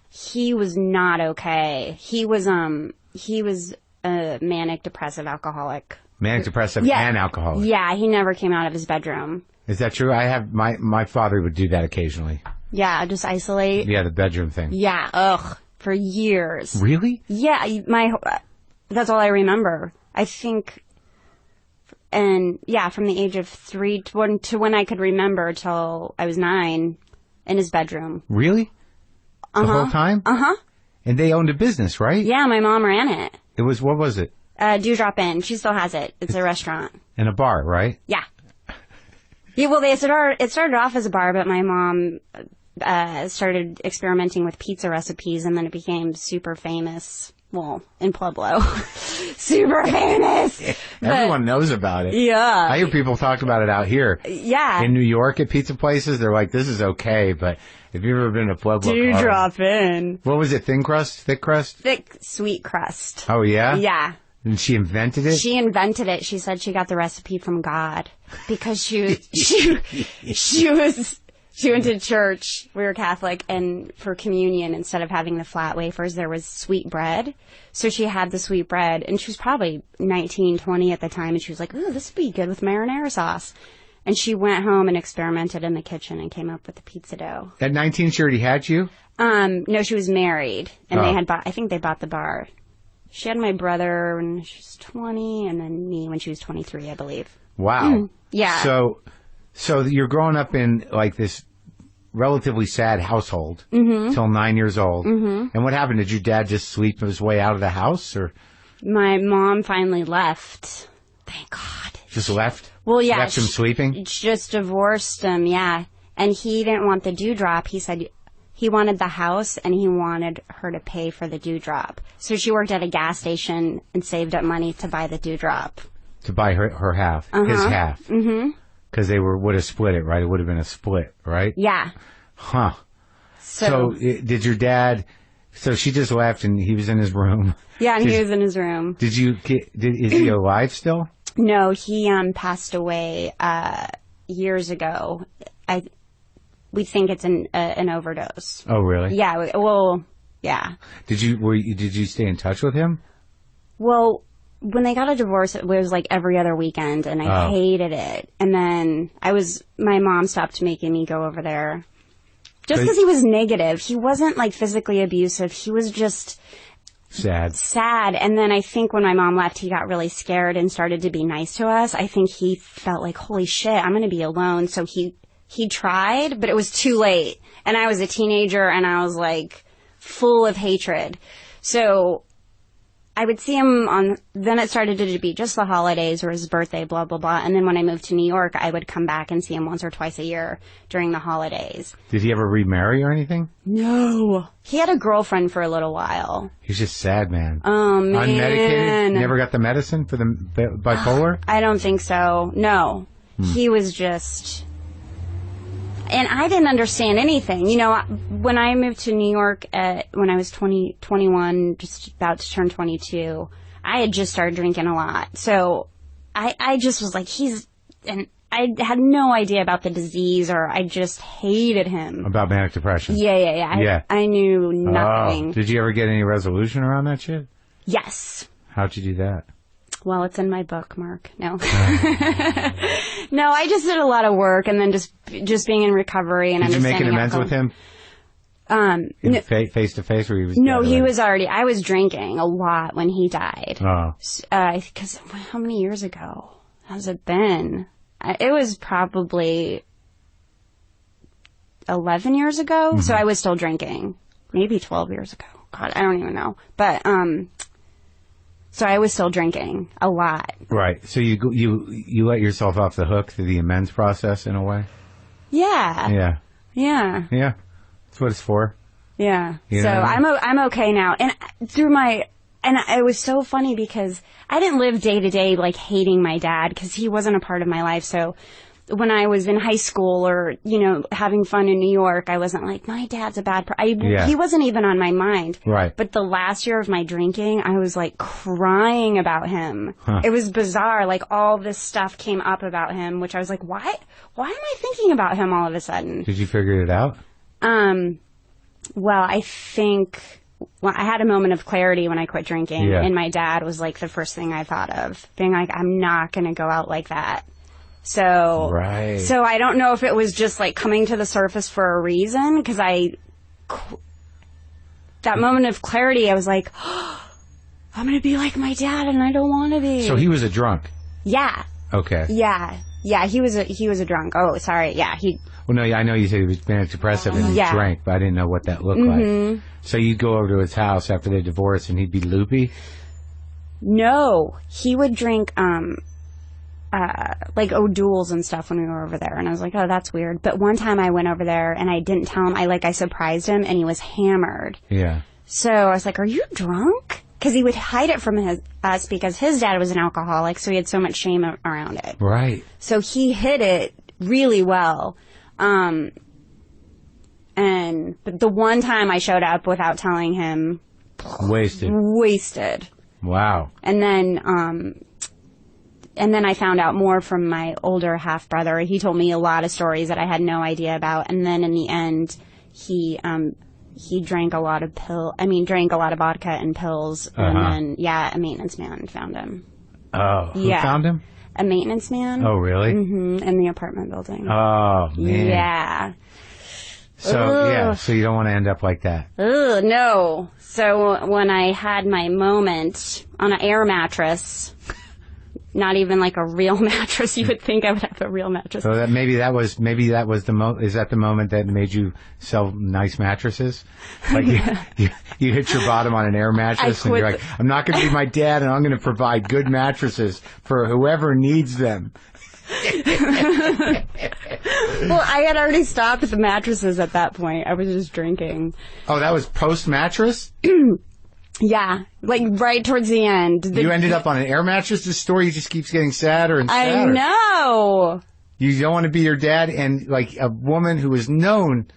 He was not okay. He was a manic depressive alcoholic. Manic depressive and alcoholic. Yeah, he never came out of his bedroom. Is that true? I have my father would do that occasionally. Yeah, just isolate. Yeah, the bedroom thing. Yeah, ugh, for years. Really? Yeah, that's all I remember. I think, and yeah, from the age of 3 to when I could remember till I was 9, in his bedroom. Really? The whole time? Uh-huh. And they owned a business, right? Yeah, my mom ran it. What was it? Dewdrop Inn. She still has it. It's a restaurant. And a bar, right? Yeah. Yeah, well, it started off as a bar, but my mom started experimenting with pizza recipes, and then it became super famous. Well, in Pueblo. Super famous. Everyone knows about it. Yeah. I hear people talk about it out here. Yeah. In New York at pizza places, they're like, this is okay, but if you've ever been to Pueblo... Dewdrop Inn. What was it, thin crust? Thick crust? Thick, sweet crust. Oh, yeah? Yeah. And she invented it? She invented it. She said she got the recipe from God because she went to church. We were Catholic, and for communion, instead of having the flat wafers, there was sweet bread. So she had the sweet bread, and she was probably 19, 20 at the time, and she was like, ooh, this would be good with marinara sauce. And she went home and experimented in the kitchen and came up with the pizza dough. At 19, she already had you? No, she was married, and I think they bought the bar. She had my brother when she was 20, and then me when she was 23, I believe. Wow. Yeah. So you're growing up in like this relatively sad household till 9 years old. Mm-hmm. And what happened? Did your dad just sweep his way out of the house, or? My mom finally left. Thank God. Just left? Well, yeah. Left him sweeping? Just divorced him, yeah. And he didn't want the dewdrop. He said He wanted the house, and he wanted her to pay for the dewdrop. So she worked at a gas station and saved up money to buy the dewdrop. To buy her half, his half. Mm-hmm. Because they would have split it, right? It would have been a split, right? Yeah. Huh. So did your dad... So she just left, and he was in his room. Yeah, and he was in his room. Is he alive still? No, he passed away years ago. We think it's an overdose. Oh, really? Yeah. Well, yeah. Did you stay in touch with him? Well, when they got a divorce, it was like every other weekend, and I hated it. And then my mom stopped making me go over there. Just because he was negative. He wasn't like physically abusive. He was just sad. And then I think when my mom left, he got really scared and started to be nice to us. I think he felt like, holy shit, I'm going to be alone. So he tried, but it was too late. And I was a teenager, and I was like full of hatred. So I would see him then it started to be just the holidays or his birthday, blah, blah, blah. And then when I moved to New York, I would come back and see him once or twice a year during the holidays. Did he ever remarry or anything? No. He had a girlfriend for a little while. He's just sad, man. Oh, man. Unmedicated? Never got the medicine for the bipolar? I don't think so. No. He was just... And I didn't understand anything. You know, when I moved to New York when I was 21, just about to turn 22, I had just started drinking a lot. So I just was like, and I had no idea about the disease, or I just hated him. About manic depression? Yeah. I knew nothing. Oh. Did you ever get any resolution around that shit? Yes. How'd you do that? Well, it's in my book, Mark. No. No, I just did a lot of work, and then just being in recovery and understanding. Did you make an amends with him? Face to face, or he was? No, he was already. I was drinking a lot when he died. Oh. Because how many years ago has it been? It was probably 11 years ago. Mm-hmm. So I was still drinking. Maybe 12 years ago. God, I don't even know. But so I was still drinking a lot. Right. So you let yourself off the hook through the amends process in a way? Yeah. Yeah. Yeah. Yeah. That's what it's for. Yeah. So I'm okay now. And it was so funny because I didn't live day to day like hating my dad because he wasn't a part of my life. So when I was in high school or, you know, having fun in New York, I wasn't like, my dad's a bad person. He wasn't even on my mind. Right. But the last year of my drinking, I was like crying about him. Huh. It was bizarre. Like all this stuff came up about him, which I was like, why am I thinking about him all of a sudden? Did you figure it out? Well, I think I had a moment of clarity when I quit drinking, and my dad was like the first thing I thought of, being like, I'm not going to go out like that. So, So I don't know if it was just like coming to the surface for a reason, because that moment of clarity, I was like, oh, I'm going to be like my dad, and I don't want to be. So he was a drunk? Yeah. Okay. Yeah. Yeah, he was a drunk. Oh, sorry. Yeah, Well, no, I know you said he was manic depressive and he drank, but I didn't know what that looked like. So you'd go over to his house after they divorced and he'd be loopy? No, he would drink like O'Doul's and stuff when we were over there, and I was like, oh, that's weird. But one time I went over there and I didn't tell him. I surprised him, and he was hammered. Yeah. So I was like, are you drunk? Because he would hide it from us because his dad was an alcoholic, so he had so much shame around it. Right. So he hid it really well. And the one time I showed up without telling him, wasted. Wow. And then I found out more from my older half brother. He told me a lot of stories that I had no idea about. And then in the end, he drank a lot of drank a lot of vodka and pills. And then, a maintenance man found him. Oh, who found him? A maintenance man. Oh, really? Mm-hmm. In the apartment building. Oh, man. Yeah. So, so you don't want to end up like that. Ugh, no. So when I had my moment on an air mattress, not even like a real mattress, you would think I would have a real mattress. So that maybe that was is that the moment that made you sell nice mattresses? Like you hit your bottom on an air mattress and you're like, I'm not going to be my dad and I'm going to provide good mattresses for whoever needs them. Well, I had already stopped at the mattresses at that point. I was just drinking. Oh, that was post-mattress? Yeah, like right towards the end. You ended up on an air mattress? This story just keeps getting sadder and sadder. I know. You don't want to be your dad, and like a woman who is known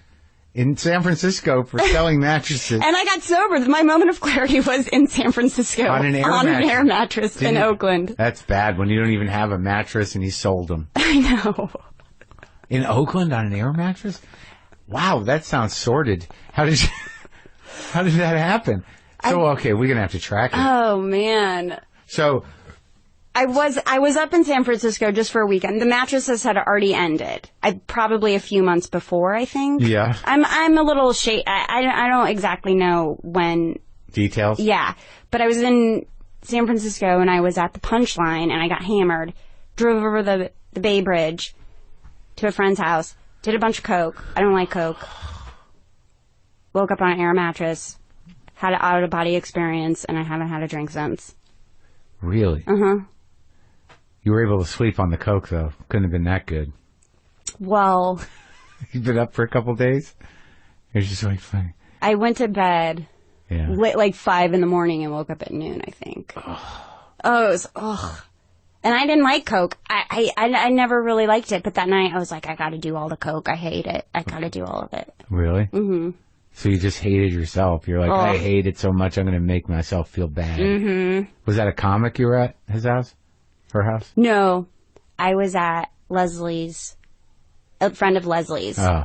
in San Francisco for selling mattresses. And I got sober. My moment of clarity was in San Francisco. On an air mattress in Oakland. That's bad when you don't even have a mattress and he sold them. I know. In Oakland on an air mattress? Wow, that sounds sordid. How did that happen? So, okay, we're going to have to track it. Oh, man. So... I was up in San Francisco just for a weekend. The mattresses had already ended. Probably a few months before, I think. Yeah. I'm a little I don't exactly know when. Details? Yeah. But I was in San Francisco and I was at the Punchline and I got hammered. Drove over the Bay Bridge to a friend's house. Did a bunch of coke. I don't like coke. Woke up on an air mattress. Had an out-of-body experience and I haven't had a drink since. Really? Uh-huh. You were able to sleep on the coke, though. Couldn't have been that good. Well... You've been up for a couple days? It's just like funny. I went to bed like 5 in the morning and woke up at noon, I think. Oh, it was... And I didn't like coke. I never really liked it, but that night I was like, I gotta do all the coke. I hate it. I gotta do all of it. Really? Mm-hmm. So you just hated yourself. You're like, I hate it so much, I'm going to make myself feel bad. Mm-hmm. Was that a comic you were at his house? Her house? No. I was at Leslie's, a friend of Leslie's. Oh.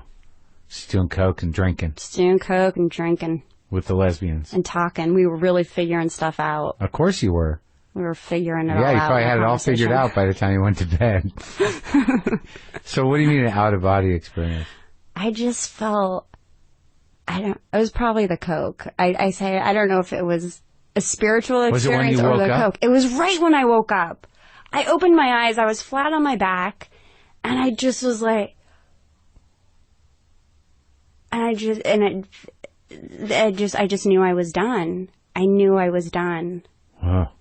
Just doing coke and drinking. Just doing coke and drinking. With the lesbians. And talking. We were really figuring stuff out. Of course you were. We were figuring it all out. Yeah, you probably had it all figured out by the time you went to bed. So what do you mean an out-of-body experience? I just felt... it was probably the coke. I don't know if it was a spiritual experience or the coke. It was right when I woke up. I opened my eyes, I was flat on my back, and I just was like, I just knew I was done. I knew I was done. Wow.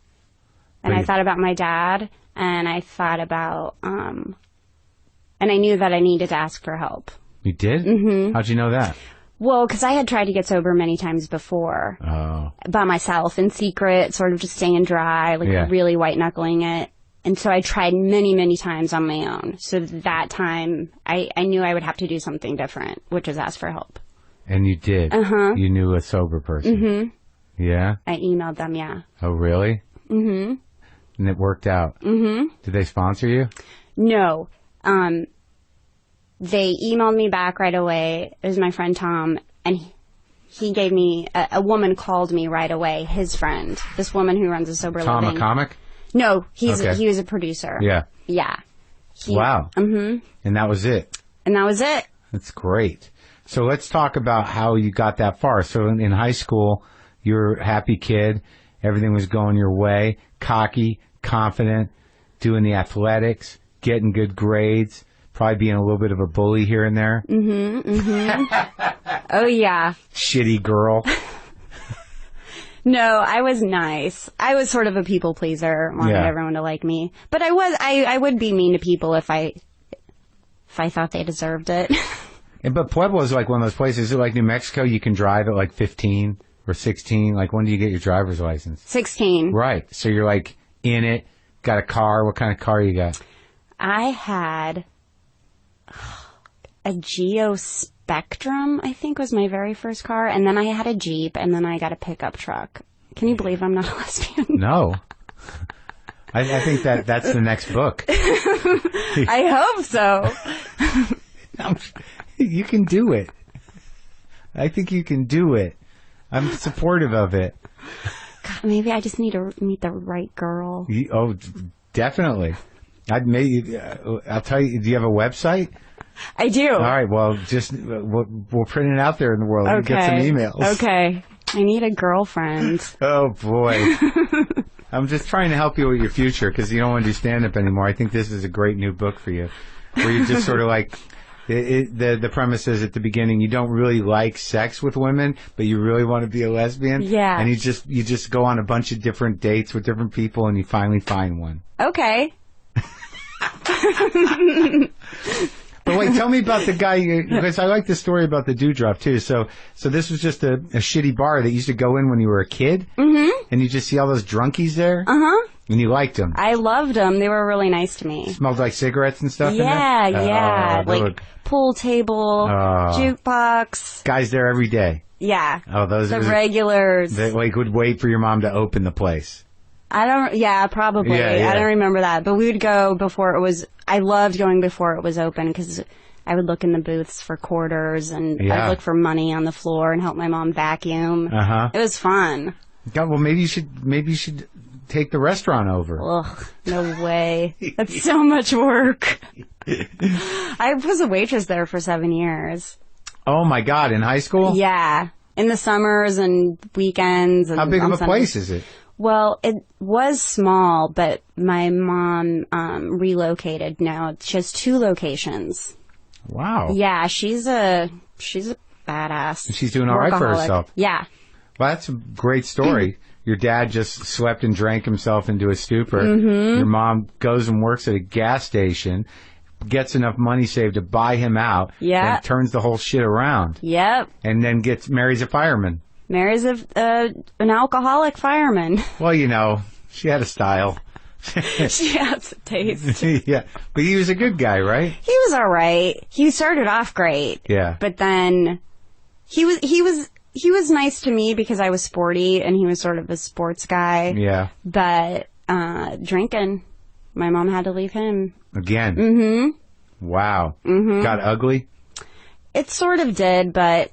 And I thought about my dad, and I thought about, and I knew that I needed to ask for help. You did? Mm-hmm. How'd you know that? Well, because I had tried to get sober many times before. Oh. By myself, in secret, sort of just staying dry, really white-knuckling it. And so I tried many, many times on my own. So that time, I knew I would have to do something different, which is ask for help. And you did? Uh-huh. You knew a sober person? Mm-hmm. Yeah? I emailed them, yeah. Oh, really? Mm-hmm. And it worked out? Mm-hmm. Did they sponsor you? No. They emailed me back right away. It was my friend Tom, and he gave me, a woman called me right away, his friend, this woman who runs a sober living. Tom, a comic? No, he was a producer. Yeah. Yeah. Wow. Mm-hmm. And that was it? And that was it. That's great. So let's talk about how you got that far. So in high school, you were a happy kid. Everything was going your way. Cocky, confident, doing the athletics, getting good grades. Probably being a little bit of a bully here and there. Mm-hmm, mm-hmm. Oh, yeah. Shitty girl. No, I was nice. I was sort of a people pleaser, wanted everyone to like me. But I would be mean to people if I thought they deserved it. But Pueblo is like one of those places. Is it like New Mexico? You can drive at like 15 or 16. Like, when do you get your driver's license? 16. Right. So you're like in it, got a car. What kind of car you got? I had a Geo Spectrum, I think, was my very first car. And then I had a Jeep, and then I got a pickup truck. Can you believe I'm not a lesbian? No. I think that's the next book. I hope so. You can do it. I think you can do it. I'm supportive of it. God, maybe I just need to meet the right girl. Definitely. I'll tell you, do you have a website? I do. All right, well, just we'll print it out there in the world and get some emails. Okay. I need a girlfriend. Oh, boy. I'm just trying to help you with your future because you don't want to do stand-up anymore. I think this is a great new book for you, where you just sort of like, the premise is at the beginning, you don't really like sex with women, but you really want to be a lesbian. Yeah. And you just go on a bunch of different dates with different people and you finally find one. Okay. But wait, tell me about the guy, because I like the story about the dewdrop too. So this was just a shitty bar that you used to go in when you were a kid? Mm-hmm. And you just see all those drunkies there? Uh-huh. And you liked them? I loved them. They were really nice to me. Smelled like cigarettes and stuff Yeah, in there? yeah. Like pool table, jukebox. Guys there every day? Yeah. Oh, those the are regulars. That would wait for your mom to open the place. Probably. Yeah. I don't remember that. But we would go before it was, I loved going before it was open because I would look in the booths for quarters and I'd look for money on the floor and help my mom vacuum. Uh-huh. It was fun. God, well, maybe you should take the restaurant over. Ugh, no way. That's so much work. I was a waitress there for 7 years. Oh my God, in high school? Yeah. In the summers and weekends. And how big of a Sundays. place is it? Well, it was small, but my mom relocated now. She has 2 locations. Wow. Yeah, she's a badass. She's doing all right for herself. Yeah. Well, that's a great story. Your dad just slept and drank himself into a stupor. Mm-hmm. Your mom goes and works at a gas station, gets enough money saved to buy him out, and turns the whole shit around. Yep. And then marries a fireman. Marries an alcoholic fireman. Well, you know, she had a style. She has a taste. Yeah. But he was a good guy, right? He was all right. He started off great. Yeah. But then he was nice to me because I was sporty and he was sort of a sports guy. Yeah. But drinking, my mom had to leave him. Again? Mm-hmm. Wow. Mm-hmm. Got ugly? It sort of did, but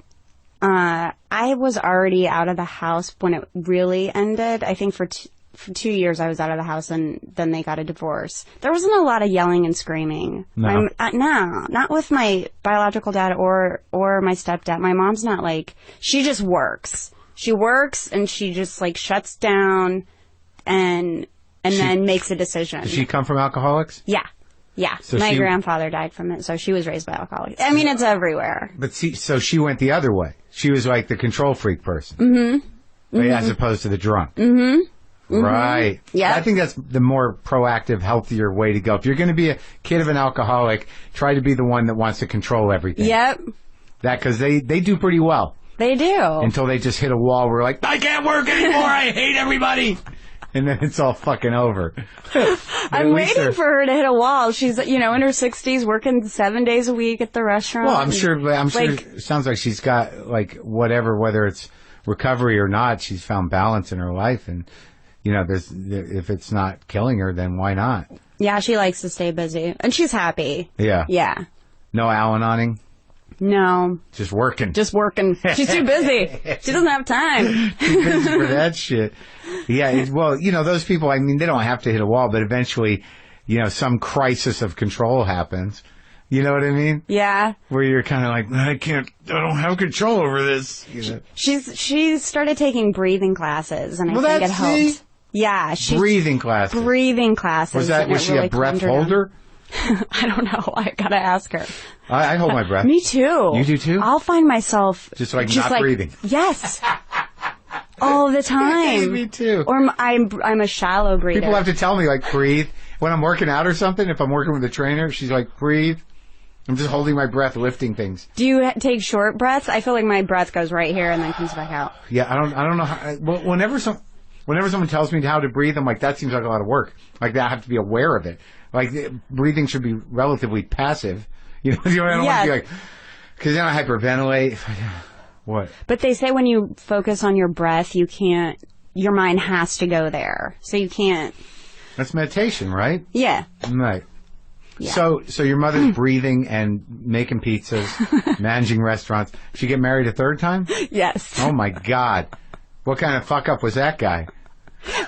I was already out of the house when it really ended. I think for 2 years I was out of the house and then they got a divorce. There wasn't a lot of yelling and screaming. No. No, not with my biological dad or my stepdad. My mom's not like, she just works. She works and she just like shuts down and then makes a decision. Did she come from alcoholics? Yeah. Yeah. So my grandfather died from it, so she was raised by alcoholics. I mean, it's everywhere. But so she went the other way. She was like the control freak person. Mm-hmm. Mm-hmm. As opposed to the drunk. Mm-hmm. Mm-hmm. Right. Yeah. I think that's the more proactive, healthier way to go. If you're going to be a kid of an alcoholic, try to be the one that wants to control everything. Yep. Because they do pretty well. They do. Until they just hit a wall where like, I can't work anymore, I hate everybody. And then it's all fucking over. I'm waiting for her to hit a wall. She's, in her 60s, working 7 days a week at the restaurant. Well, I'm sure it sounds like she's got, like, whatever, whether it's recovery or not, she's found balance in her life. And, if it's not killing her, then why not? Yeah, she likes to stay busy. And she's happy. Yeah. Yeah. No Al-Anoning? No. Just working. Just working. She's too busy. She doesn't have time. Too busy for that shit. Yeah, those people, I mean, they don't have to hit a wall, but eventually, some crisis of control happens. You know what I mean? Yeah. Where you're kind of like, I don't have control over this. She started taking breathing classes, and I think it helped. Yeah. Breathing classes. Breathing classes. Was she really a breath holder? I don't know. I gotta ask her. I hold my breath. Me too. You do too? I'll find myself just not breathing. Yes. All the time. Me too. Or I'm a shallow breather. People have to tell me breathe when I'm working out or something. If I'm working with a trainer, she's like, breathe. I'm just holding my breath, lifting things. Do you take short breaths? I feel like my breath goes right here and then comes back out. Yeah, I don't know how. Whenever someone tells me how to breathe, I'm like, that seems like a lot of work. Like I have to be aware of it. Like, breathing should be relatively passive. I don't want to be like, because then I hyperventilate. What? But they say when you focus on your breath, your mind has to go there. So you can't. That's meditation, right? Yeah. Right. Yeah. So your mother's breathing and making pizzas, managing restaurants. Did she get married a third time? Yes. Oh my God. What kind of fuck up was that guy?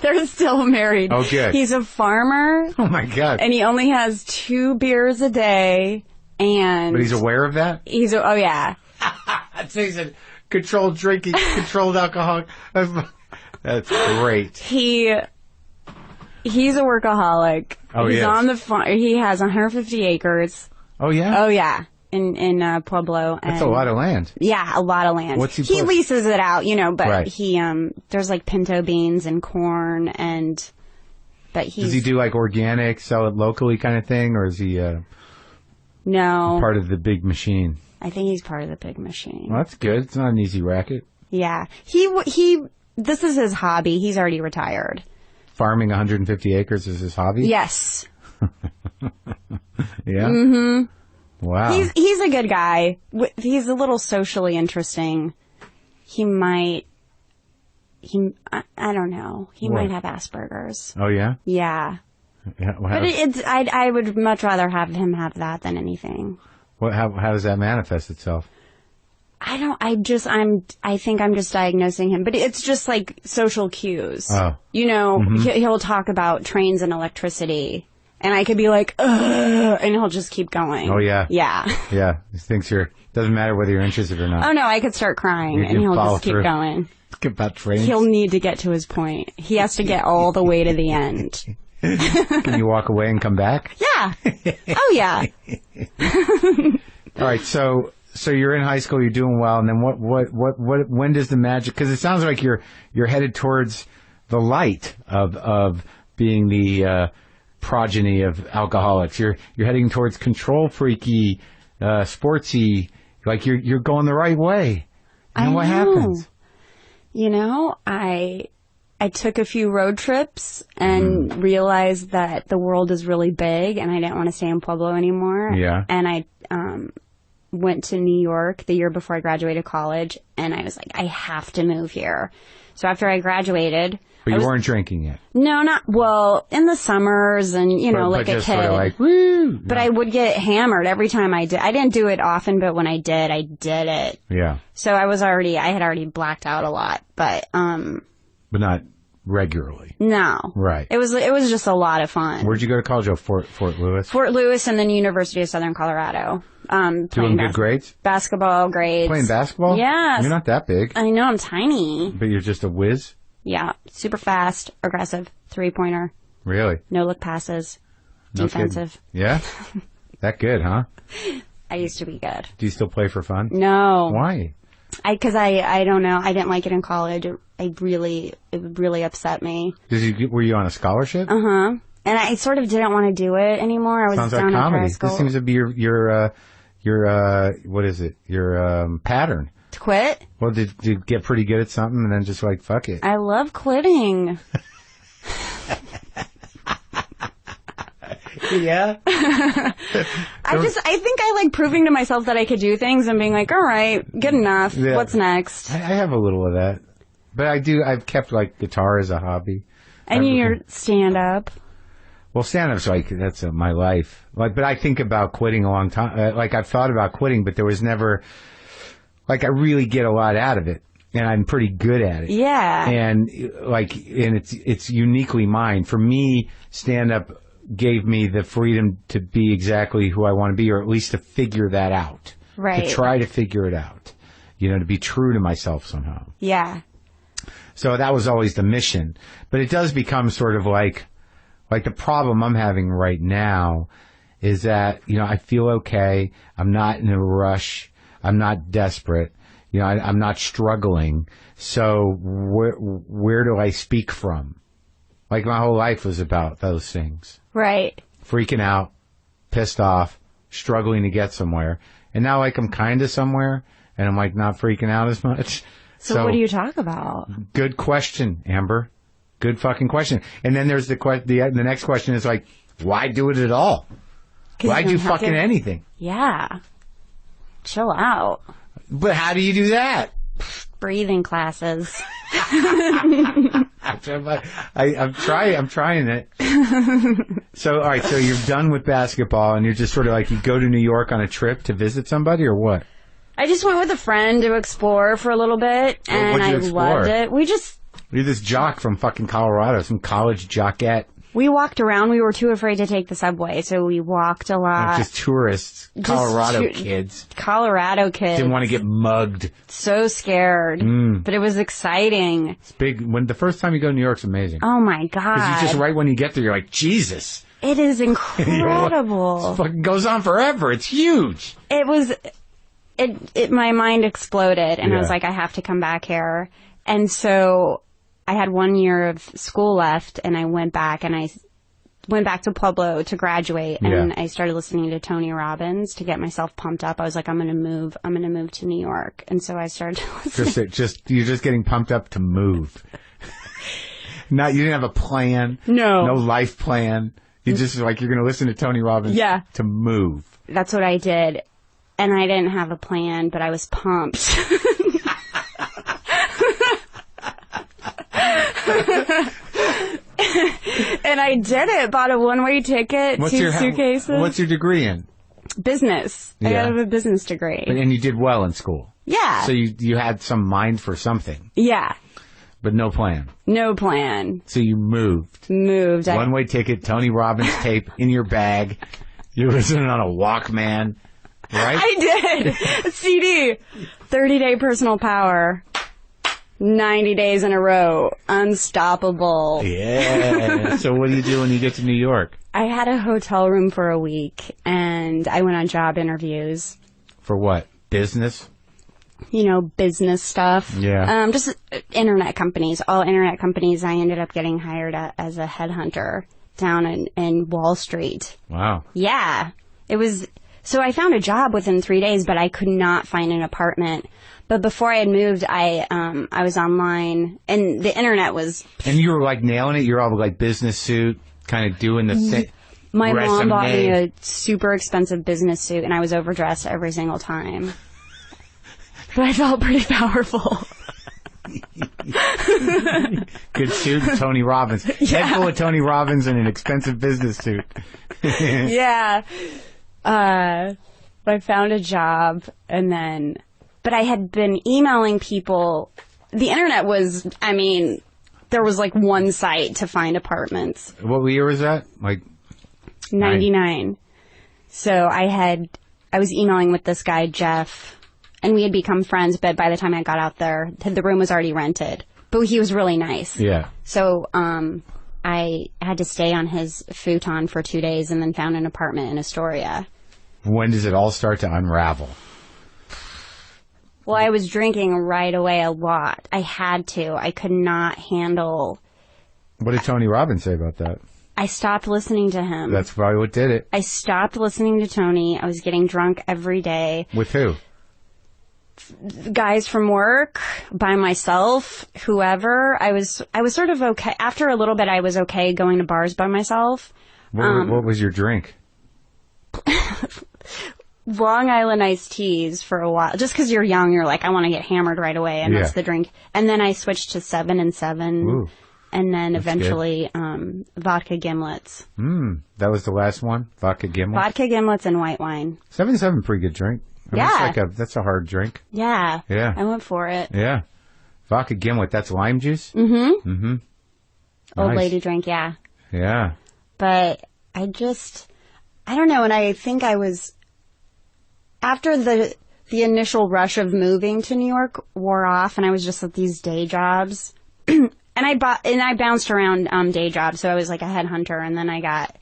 They're still married. Oh, good. He's a farmer. Oh, my God. And he only has 2 beers a day, and... But he's aware of that? Oh, yeah. So he's a controlled drinking, controlled alcoholic. That's great. He's a workaholic. Oh, he's yes. on the farm. He has 150 acres. Oh, yeah? Oh, yeah. In Pueblo. That's a lot of land. Yeah, a lot of land. What's he leases it out, but right. he, there's pinto beans and corn but does he do organic, sell it locally kind of thing, or is he, No. Part of the big machine. I think he's part of the big machine. Well, that's good. It's not an easy racket. Yeah. This is his hobby. He's already retired. Farming 150 acres is his hobby? Yes. Yeah? Mm-hmm. Wow. He's a good guy. He's a little socially interesting. I don't know. He might have Asperger's. Oh, yeah? Yeah. Yeah. Well, But I would much rather have him have that than anything. how does that manifest itself? I think I'm just diagnosing him, but it's just like social cues. Oh. You know, he'll talk about trains and electricity, and I could be like, ugh, and he'll just keep going. Oh, yeah. Yeah. Yeah. He thinks doesn't matter whether you're interested or not. Oh, no, I could start crying, and he'll just keep going. About trains. He'll need to get to his point. He has to get all the way to the end. Can you walk away and come back? Yeah. Oh, yeah. All right, so you're in high school, you're doing well, and then when does the magic? Because it sounds like you're headed towards the light of being the progeny of alcoholics. You're heading towards control freaky, sportsy, like you're going the right way. And what happens? You know, I took a few road trips and realized that the world is really big, and I didn't want to stay in Pueblo anymore. Yeah. And I went to New York the year before I graduated college, and I was like, I have to move here. So after I graduated... But you weren't drinking yet? No, in the summers and, like a kid. Sort of like, woo! But I would get hammered every time I did. I didn't do it often, but when I did it. Yeah. So I had already blacked out a lot, but not regularly. No. Right. It was just a lot of fun. Where'd you go to college? Oh, Fort Lewis? Fort Lewis and then University of Southern Colorado. Doing good grades? Basketball grades. Playing basketball? Yes. You're not that big. I know, I'm tiny. But you're just a whiz? Yeah. Super fast, aggressive, 3-pointer. Really? No look passes. No defensive. Kidding. Yeah? That good, huh? I used to be good. Do you still play for fun? No. Why? Because I don't know. I didn't like it in college. It would really upset me. Were you on a scholarship? Uh-huh. And I sort of didn't want to do it anymore. I was Sounds like down comedy. in high school. This seems to be your what is it? Your pattern. To quit? Well, did you get pretty good at something and then just like, fuck it? I love quitting. Yeah. I think I like proving to myself that I could do things and being like, all right, good enough. Yeah. What's next? I have a little of that. But I've kept like guitar as a hobby. And your stand up. Well, stand-up's that's my life. But I think about quitting a long time. I've thought about quitting, but there was never, I really get a lot out of it. And I'm pretty good at it. Yeah. And it's uniquely mine. For me, stand-up gave me the freedom to be exactly who I want to be, or at least to figure that out. Right. To try to figure it out. To be true to myself somehow. Yeah. So that was always the mission. But it does become sort of like the problem I'm having right now is that, I feel okay. I'm not in a rush. I'm not desperate. I'm not struggling. So where do I speak from? My whole life was about those things. Right. Freaking out, pissed off, struggling to get somewhere. And now I'm kind of somewhere and I'm not freaking out as much. So what do you talk about? Good question, Amber. Good fucking question. And then there's the next question is why do it at all? Why do fucking anything? Yeah. Chill out. But how do you do that? Breathing classes. I'm trying it. So, all right, so you're done with basketball and you're just sort of you go to New York on a trip to visit somebody or what? I just went with a friend to explore for a little bit and I loved it. You're this jock from fucking Colorado, some college jockette. We walked around. We were too afraid to take the subway, so we walked a lot. Just tourists. Colorado kids. Colorado kids. Didn't want to get mugged. So scared. But it was exciting. It's big. The first time you go to New York's amazing. Oh, my God. Because you just, right when you get there, you're like, Jesus. It is incredible. It fucking goes on forever. It's huge. It was... my mind exploded, and I was like, I have to come back here. And so... I had 1 year of school left, and I went back, and went back to Pueblo to graduate, and I started listening to Tony Robbins to get myself pumped up. I was like, I'm going to move to New York. And so I started listening. You're just getting pumped up to move. You didn't have a plan. No life plan. You just like, you're going to listen to Tony Robbins to move. That's what I did. And I didn't have a plan, but I was pumped. And I did it. Bought a one-way ticket, 2 suitcases. What's your degree in? Business. I have a business degree. And you did well in school. Yeah. So you had some mind for something. Yeah. But no plan. No plan. So you moved. One-way ticket, Tony Robbins tape in your bag. You're listening on a Walkman, right? I did. CD. 30-day personal power. 90 days in a row. Unstoppable. Yeah. So what do you do when you get to New York? I had a hotel room for a week, and I went on job interviews. For what? Business? Business stuff. Yeah. Just internet companies. All internet companies. I ended up getting hired as a headhunter down in Wall Street. Wow. Yeah. It was... So I found a job within 3 days, but I could not find an apartment. But before I had moved, I was online, and the internet was... And you were, like, nailing it? You're all, like, business suit, kind of doing the thing? My mom bought me a super expensive business suit, and I was overdressed every single time. But I felt pretty powerful. Good suit, Tony Robbins. Yeah. Head full of Tony Robbins and an expensive business suit. Yeah. I found a job, and then... But I had been emailing people. The internet was, there was like one site to find apartments. What year was that? Like 99. So I was emailing with this guy, Jeff, and we had become friends, but by the time I got out there, the room was already rented. But he was really nice. Yeah. So I had to stay on his futon for 2 days and then found an apartment in Astoria. When does it all start to unravel? Well, I was drinking right away a lot. I had to. I could not handle... What did Tony Robbins say about that? I stopped listening to him. That's probably what did it. I stopped listening to Tony. I was getting drunk every day. With who? Guys from work, by myself, whoever. I was sort of okay. After a little bit, I was okay going to bars by myself. What was your drink? Long Island iced teas for a while. Just because you're young, you're like, I want to get hammered right away, and that's the drink. And then I switched to 7 and 7. Ooh, and then eventually vodka gimlets. That was the last one? Vodka gimlets? Vodka gimlets and white wine. 7 and 7, pretty good drink. That's a hard drink. Yeah. Yeah. I went for it. Yeah. Vodka gimlet, that's lime juice? Mm-hmm. Mm-hmm. Old Nice. lady drink, yeah. Yeah. But I don't know, and I think I was... After the initial rush of moving to New York wore off, and I was just at these day jobs, and I bounced around day jobs. So I was like a headhunter, and then I got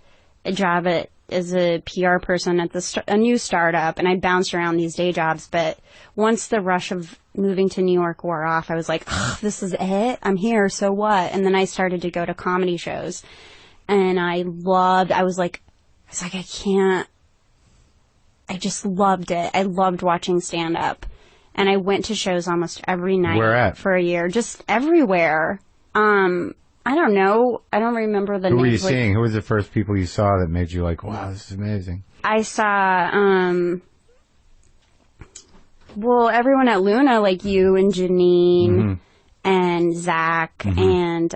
a job as a PR person at a new startup, and I bounced around these day jobs. But once the rush of moving to New York wore off, I was like, this is it. I'm here. So what? And then I started to go to comedy shows, and I was like, I can't. I just loved it. I loved watching stand-up. And I went to shows almost every night. Where at? For a year. Just everywhere. I don't know. I don't remember the names. Who were you seeing? Who was the first people you saw that made you like, wow, this is amazing? I saw, everyone at Luna, like you and Janine and Zach and,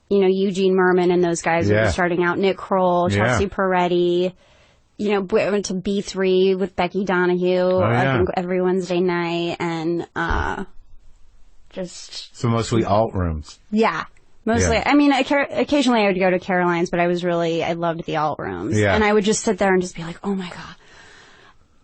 Eugene Merman and those guys who were starting out. Nick Kroll, Chelsea Peretti. I went to B3 with Becky Donahue, I think every Wednesday night, and So mostly alt rooms. Yeah. Mostly. Yeah. Occasionally I would go to Caroline's, but I loved the alt rooms. Yeah. And I would just sit there and just be like, oh my God.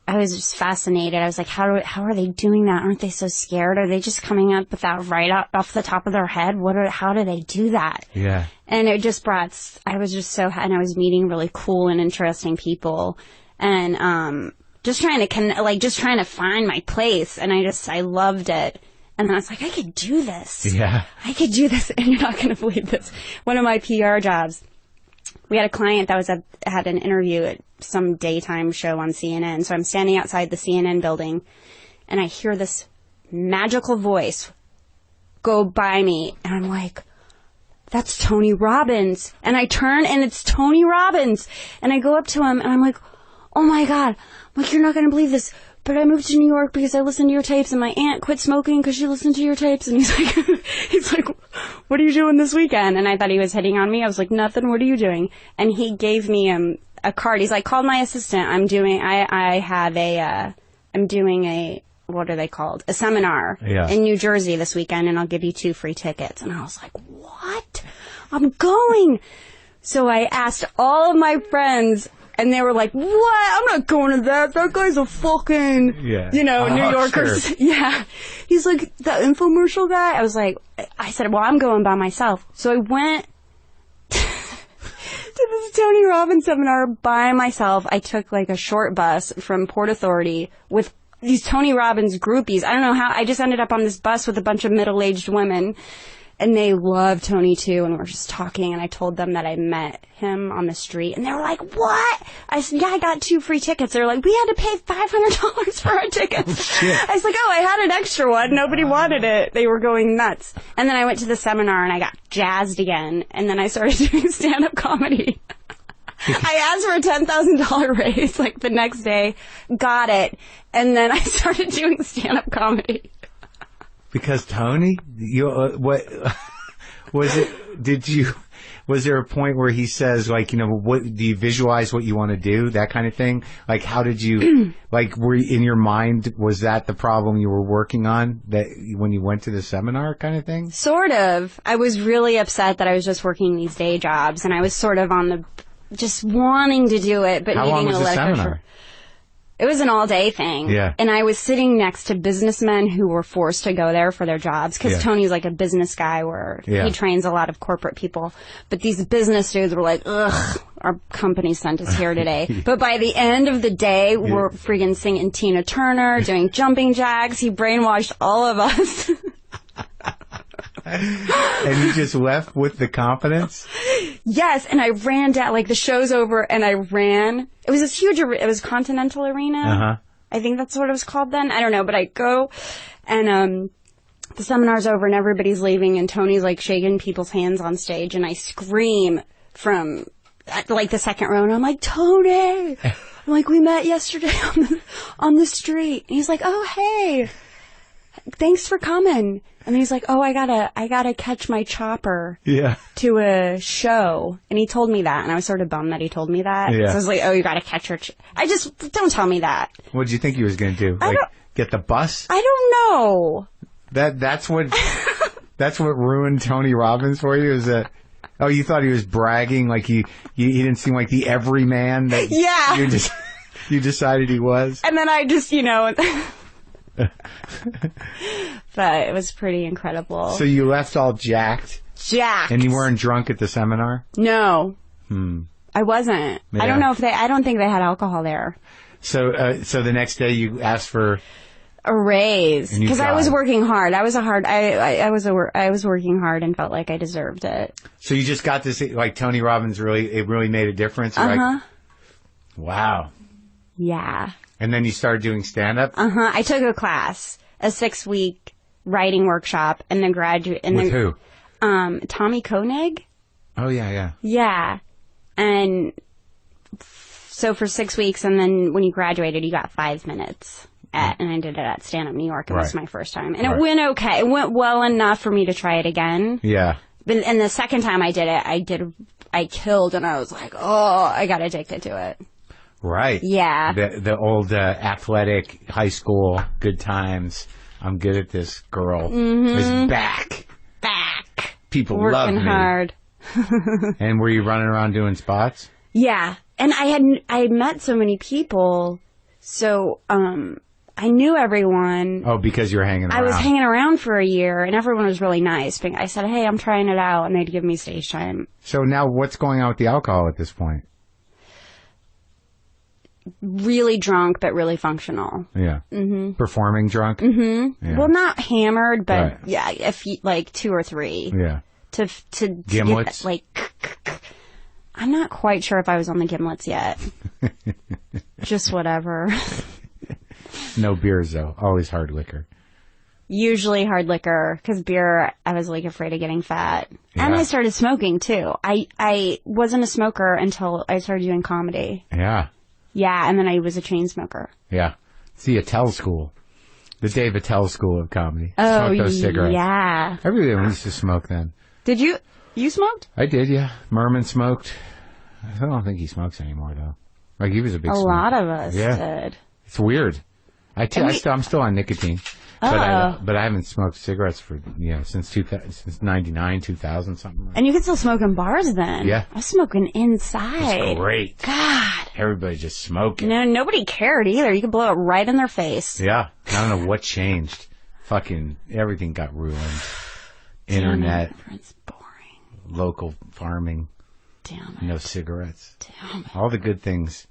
I was just fascinated. I was like, how are they doing that? Aren't they so scared? Are they just coming up with that right off the top of their head? how do they do that? Yeah. And it just I was just so, and I was meeting really cool and interesting people, and just trying to find my place, and I loved it. And then I was like, I could do this. Yeah. I could do this, and you're not going to believe this. One of my PR jobs, we had a client that had an interview at some daytime show on CNN. So I'm standing outside the CNN building, and I hear this magical voice go by me, and I'm like, that's Tony Robbins. And I turn, and it's Tony Robbins. And I go up to him, and I'm like, oh my God. I'm like, you're not going to believe this, but I moved to New York because I listened to your tapes, and my aunt quit smoking because she listened to your tapes. And he's like, what are you doing this weekend? And I thought he was hitting on me. I was like, nothing. What are you doing? And he gave me a card. He's like, call my assistant. I'm doing what are they called? A seminar in New Jersey this weekend, and I'll give you 2 free tickets. And I was like, what? I'm going. So I asked all of my friends, and they were like, what? I'm not going to that. That guy's a fucking, New Yorker. Sure. Yeah. He's like, the infomercial guy? I said, well, I'm going by myself. So I went to this Tony Robbins seminar by myself. I took like a short bus from Port Authority with these Tony Robbins groupies. I don't know how. I just ended up on this bus with a bunch of middle-aged women, and they love Tony too, and we're just talking, and I told them that I met him on the street, and they were like, what? I said, yeah, I got 2 free tickets. They're like, we had to pay $500 for our tickets. Oh, shit. I was like, I had an extra one. Nobody wanted it. They were going nuts. And then I went to the seminar, and I got jazzed again, and then I started doing stand-up comedy. I asked for a $10,000 raise like the next day, got it, and then I started doing stand-up comedy. Because Tony, what was it? Was there a point where he says, like, what do you visualize what you want to do, that kind of thing? Like, how did you, like, were you, in your mind, was that the problem you were working on that when you went to the seminar, kind of thing? Sort of. I was really upset that I was just working these day jobs, and I was sort of on the just wanting to do it, but how needing long was to the seminar? It was an all-day thing. Yeah. And I was sitting next to businessmen who were forced to go there for their jobs, because Tony's like a business guy where he trains a lot of corporate people. But these business dudes were like, ugh, our company sent us here today. But by the end of the day, we're freaking singing Tina Turner, doing jumping jacks. He brainwashed all of us. And you just left with the confidence? Yes, and I ran down, like, the show's over, and I ran. It was this huge, it was Continental Arena. Uh-huh. I think that's what it was called then. I don't know, but I go, and the seminar's over, and everybody's leaving, and Tony's, like, shaking people's hands on stage, and I scream from, like, the second row, and I'm like, Tony! I'm like, we met yesterday on the street. And he's like, oh, hey, thanks for coming. And he's like, oh, I gotta catch my chopper to a show. And he told me that, and I was sort of bummed that he told me that. Yeah. So I was like, oh, you gotta catch your don't tell me that. What did you think he was gonna do? Like, get the bus? I don't know. That's what ruined Tony Robbins for you, is that, oh, you thought he was bragging, like he didn't seem like the everyman that you decided he was? And then I just, but it was pretty incredible. So you left all jacked? Jacked. And you weren't drunk at the seminar? No. I wasn't. Yeah. I don't think they had alcohol there. So the next day you asked for a raise, because I was working hard. I was working hard and felt like I deserved it. So you just got this, like, Tony Robbins really made a difference? Like, wow. Yeah. And then you started doing stand-up? I took a class, a 6-week writing workshop, and then With who? Tommy Koenig. Oh, yeah. Yeah. And so for 6 weeks, and then when you graduated, you got 5 minutes. And I did it at Stand Up New York. It was my first time. And it went okay. It went well enough for me to try it again. Yeah. And the second time I did it, I killed, and I was like, oh, I got addicted to it. Right. Yeah. The old athletic high school good times. I'm good at this girl. Is back. People love me. Working hard. And were you running around doing spots? Yeah. And I had met so many people, so I knew everyone. Oh, because you were hanging around. I was hanging around for a year, and everyone was really nice. I said, hey, I'm trying it out, and they'd give me stage time. So now what's going on with the alcohol at this point? Really drunk, but really functional. Yeah. Performing drunk? Yeah. Well, not hammered, but right. Yeah, if you, like 2 or 3. Yeah. To Gimlets? get, like, I'm not quite sure if I was on the gimlets yet. Just whatever. No beers, though. Always hard liquor. Usually hard liquor, because beer, I was like afraid of getting fat. Yeah. And I started smoking too. I wasn't a smoker until I started doing comedy. Yeah. Yeah, and then I was a chain smoker. Yeah. It's the Attell School. The Dave Attell School of Comedy. Oh, Smoke those cigarettes. yeah. Everyone used to smoke then. Did you? You smoked? I did, yeah. Merman smoked. I don't think he smokes anymore, though. Like, he was a big smoker. A lot of us did. It's weird. I'm still on nicotine. But I haven't smoked cigarettes for, since 99, 2000, something like that. And you could still smoke in bars then. Yeah. I was smoking inside. That's great. God. Everybody just smoking. No, nobody cared either. You could blow it right in their face. Yeah. I don't know what changed. Fucking everything got ruined. Internet. It's boring. Local farming. Damn it. No cigarettes. Damn it. All the good things.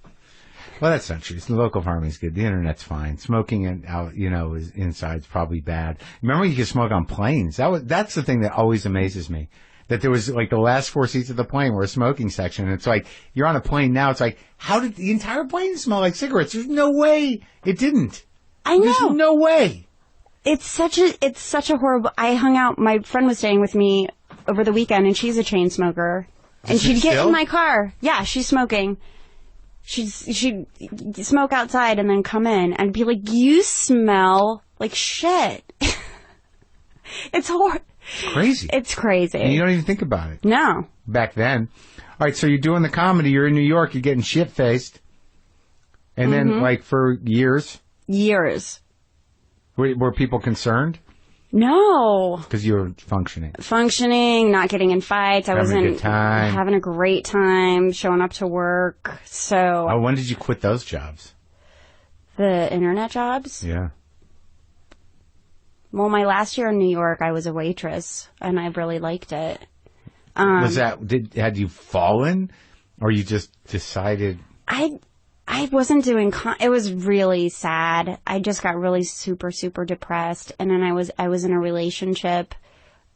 Well, that's not true. The local farming's good. The internet's fine. Smoking out, is inside's probably bad. Remember, you could smoke on planes. That's the thing that always amazes me. That there was like the last 4 seats of the plane were a smoking section. And it's like you're on a plane now. It's like, how did the entire plane smell like cigarettes? There's no way it didn't. I know. There's no way. It's such a horrible. I hung out. My friend was staying with me over the weekend, and she's a chain smoker. And she'd get in my car. Yeah, she's smoking. She'd smoke outside and then come in and be like, "You smell like shit." It's horrible. Crazy. It's crazy. And you don't even think about it. No. Back then. All right, so you're doing the comedy. You're in New York. You're getting shit-faced. And then, like, for years? Years. Were people concerned? No. Because you were functioning. Functioning, not getting in fights. I wasn't having a good time. Having a great time, showing up to work. So. Oh, when did you quit those jobs? The internet jobs? Yeah. Well, my last year in New York, I was a waitress, and I really liked it. Had you fallen, or you just decided? I wasn't doing, it was really sad. I just got really super, super depressed. And then I was in a relationship.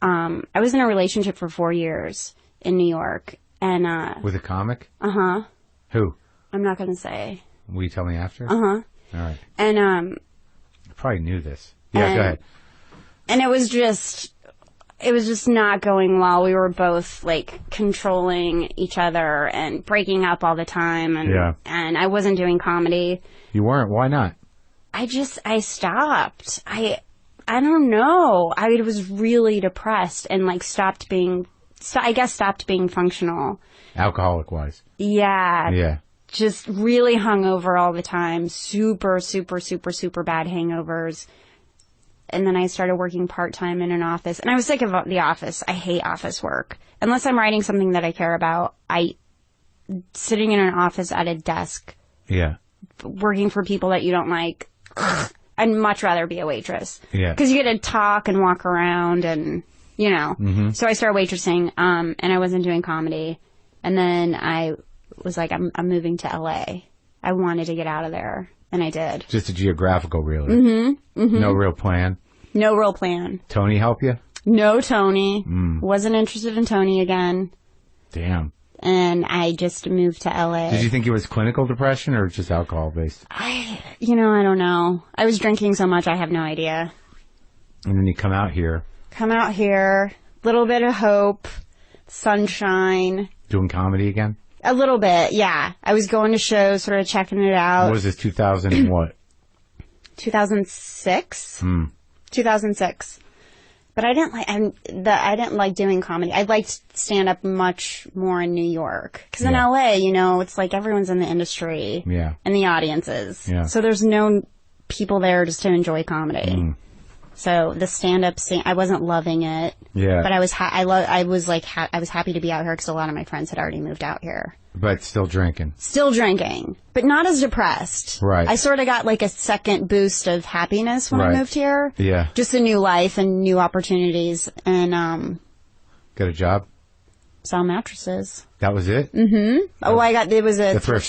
I was in a relationship for 4 years in New York. And, with a comic? Uh-huh. Who? I'm not going to say. Will you tell me after? Uh-huh. All right. And, I probably knew this. Yeah, go ahead. And it was just not going well. We were both like controlling each other and breaking up all the time. And I wasn't doing comedy. You weren't? Why not? I stopped. I don't know. I was really depressed and like stopped being functional. Alcoholic wise. Yeah. Yeah. Just really hungover all the time. Super, super, super, super bad hangovers. And then I started working part-time in an office. And I was sick of the office. I hate office work. Unless I'm writing something that I care about, sitting in an office at a desk. Yeah. Working for people that you don't like. I'd much rather be a waitress. Yeah. Because you get to talk and walk around and, Mm-hmm. So I started waitressing, and I wasn't doing comedy. And then I was like, I'm moving to LA. I wanted to get out of there. And I did. Just a geographical, really. Mm-hmm. Mm-hmm. No real plan. No real plan. Tony help you? No Tony. Wasn't interested in Tony again. Damn. And I just moved to LA. Did you think it was clinical depression or just alcohol based? I don't know. I was drinking so much I have no idea. And then you come out here. Little bit of hope. Sunshine. Doing comedy again? A little bit, yeah. I was going to shows, sort of checking it out. What was this, 2000 and what? 2006? 2006. But I didn't like doing comedy. I liked stand-up much more in New York. Because in LA, it's like everyone's in the industry. Yeah. And the audiences. Yeah. So there's no people there just to enjoy comedy. So the stand-up scene, I wasn't loving it. Yeah. But I was happy to be out here because a lot of my friends had already moved out here. But still drinking. Still drinking, but not as depressed. Right. I sort of got like a second boost of happiness when I moved here. Yeah. Just a new life and new opportunities, and got a job. Sell mattresses. That was it. Mm-hmm. It was a thrift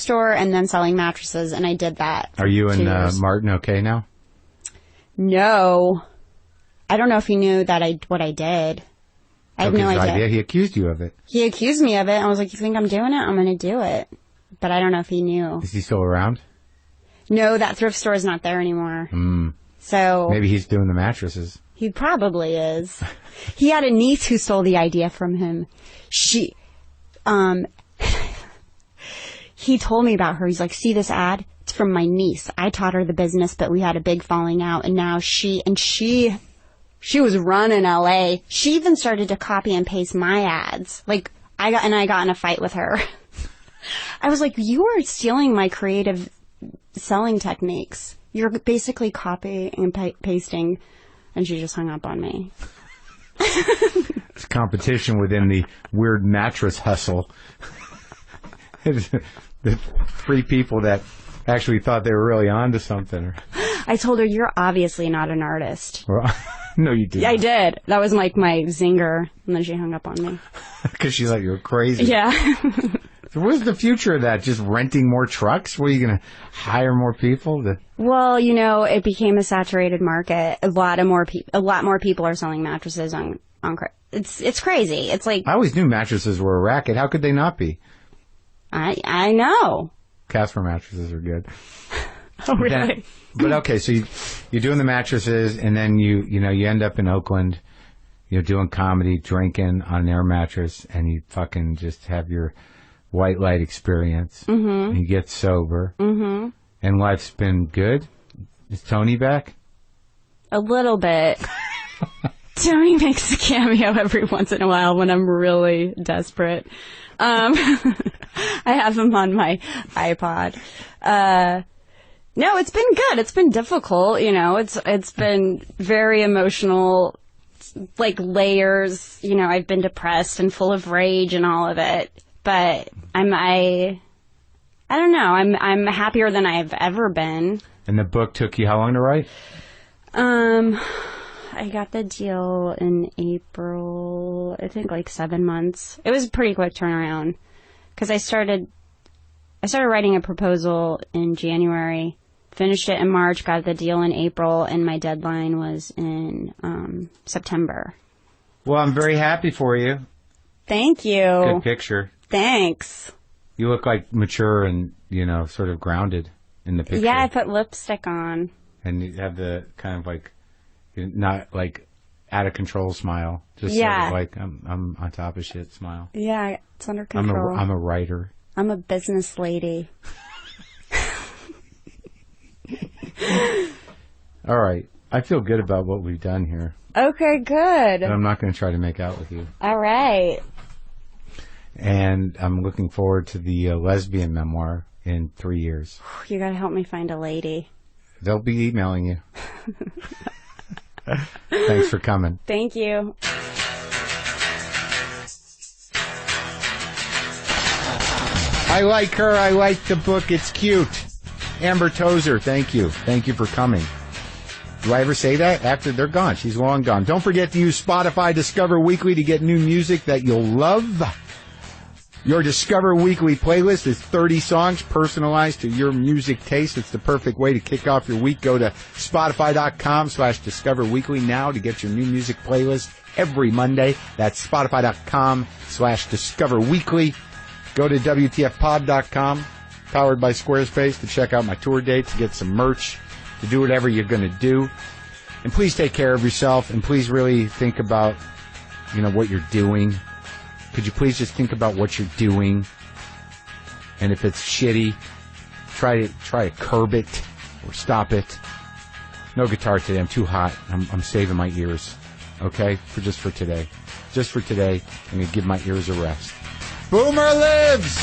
store, and then selling mattresses, and I did that. Are you and Martin okay now? No. I don't know if he knew that what I did. I have no idea. He accused you of it. He accused me of it. I was like, you think I'm doing it? I'm going to do it. But I don't know if he knew. Is he still around? No, that thrift store is not there anymore. So maybe he's doing the mattresses. He probably is. He had a niece who stole the idea from him. He told me about her. He's like, see this ad? It's from my niece. I taught her the business, but we had a big falling out, and now she was running LA. She even started to copy and paste my ads. Like, I got in a fight with her. I was like, you are stealing my creative selling techniques. You're basically copying and pasting. And she just hung up on me. It's competition within the weird mattress hustle. The 3 people that actually thought they were really onto something. I told her, you're obviously not an artist. No, you didn't. I did. That was like my zinger. And then she hung up on me. Because she's like, you're crazy. Yeah. So what's the future of that? Just renting more trucks? What, are you going to hire more people? Well, it became a saturated market. A lot more people are selling mattresses on it's crazy. It's like, I always knew mattresses were a racket. How could they not be? I know. Casper mattresses are good. Oh, really? But okay, so you're doing the mattresses, and then you end up in Oakland, doing comedy, drinking on an air mattress, and you fucking just have your white light experience. And you get sober. And life's been good. Is Tony back? A little bit. Tony makes a cameo every once in a while when I'm really desperate. I have him on my iPod. No, it's been good. It's been difficult, it's been very emotional, like layers, I've been depressed and full of rage and all of it. But I don't know. I'm happier than I've ever been. And the book took you how long to write? I got the deal in April, I think like 7 months. It was a pretty quick turnaround because I started writing a proposal in January, finished it in March, got the deal in April, and my deadline was in September. Well, I'm very happy for you. Thank you. Good picture. Thanks. You look like mature and, sort of grounded in the picture. Yeah, I put lipstick on. And you have the kind of like, not like out of control smile. Just sort of like, I'm on top of shit smile. Yeah, it's under control. I'm a writer. I'm a business lady. All right. I feel good about what we've done here. Okay, good. But I'm not going to try to make out with you. All right. And I'm looking forward to the lesbian memoir in 3 years. You got to help me find a lady. They'll be emailing you. Thanks for coming. Thank you. I like her. I like the book. It's cute. Amber Tozer, thank you. Thank you for coming. Do I ever say that? After they're gone. She's long gone. Don't forget to use Spotify Discover Weekly to get new music that you'll love. Your Discover Weekly playlist is 30 songs personalized to your music taste. It's the perfect way to kick off your week. Go to Spotify.com/Discover Weekly now to get your new music playlist every Monday. That's Spotify.com/Discover Weekly. Go to WTFpod.com, powered by Squarespace, to check out my tour dates, to get some merch, to do whatever you're going to do. And please take care of yourself, and please really think about, what you're doing. Could you please just think about what you're doing? And if it's shitty, try to curb it or stop it. No guitar today. I'm too hot. I'm saving my ears. Okay? Just for today. Just for today, I'm going to give my ears a rest. Boomer lives!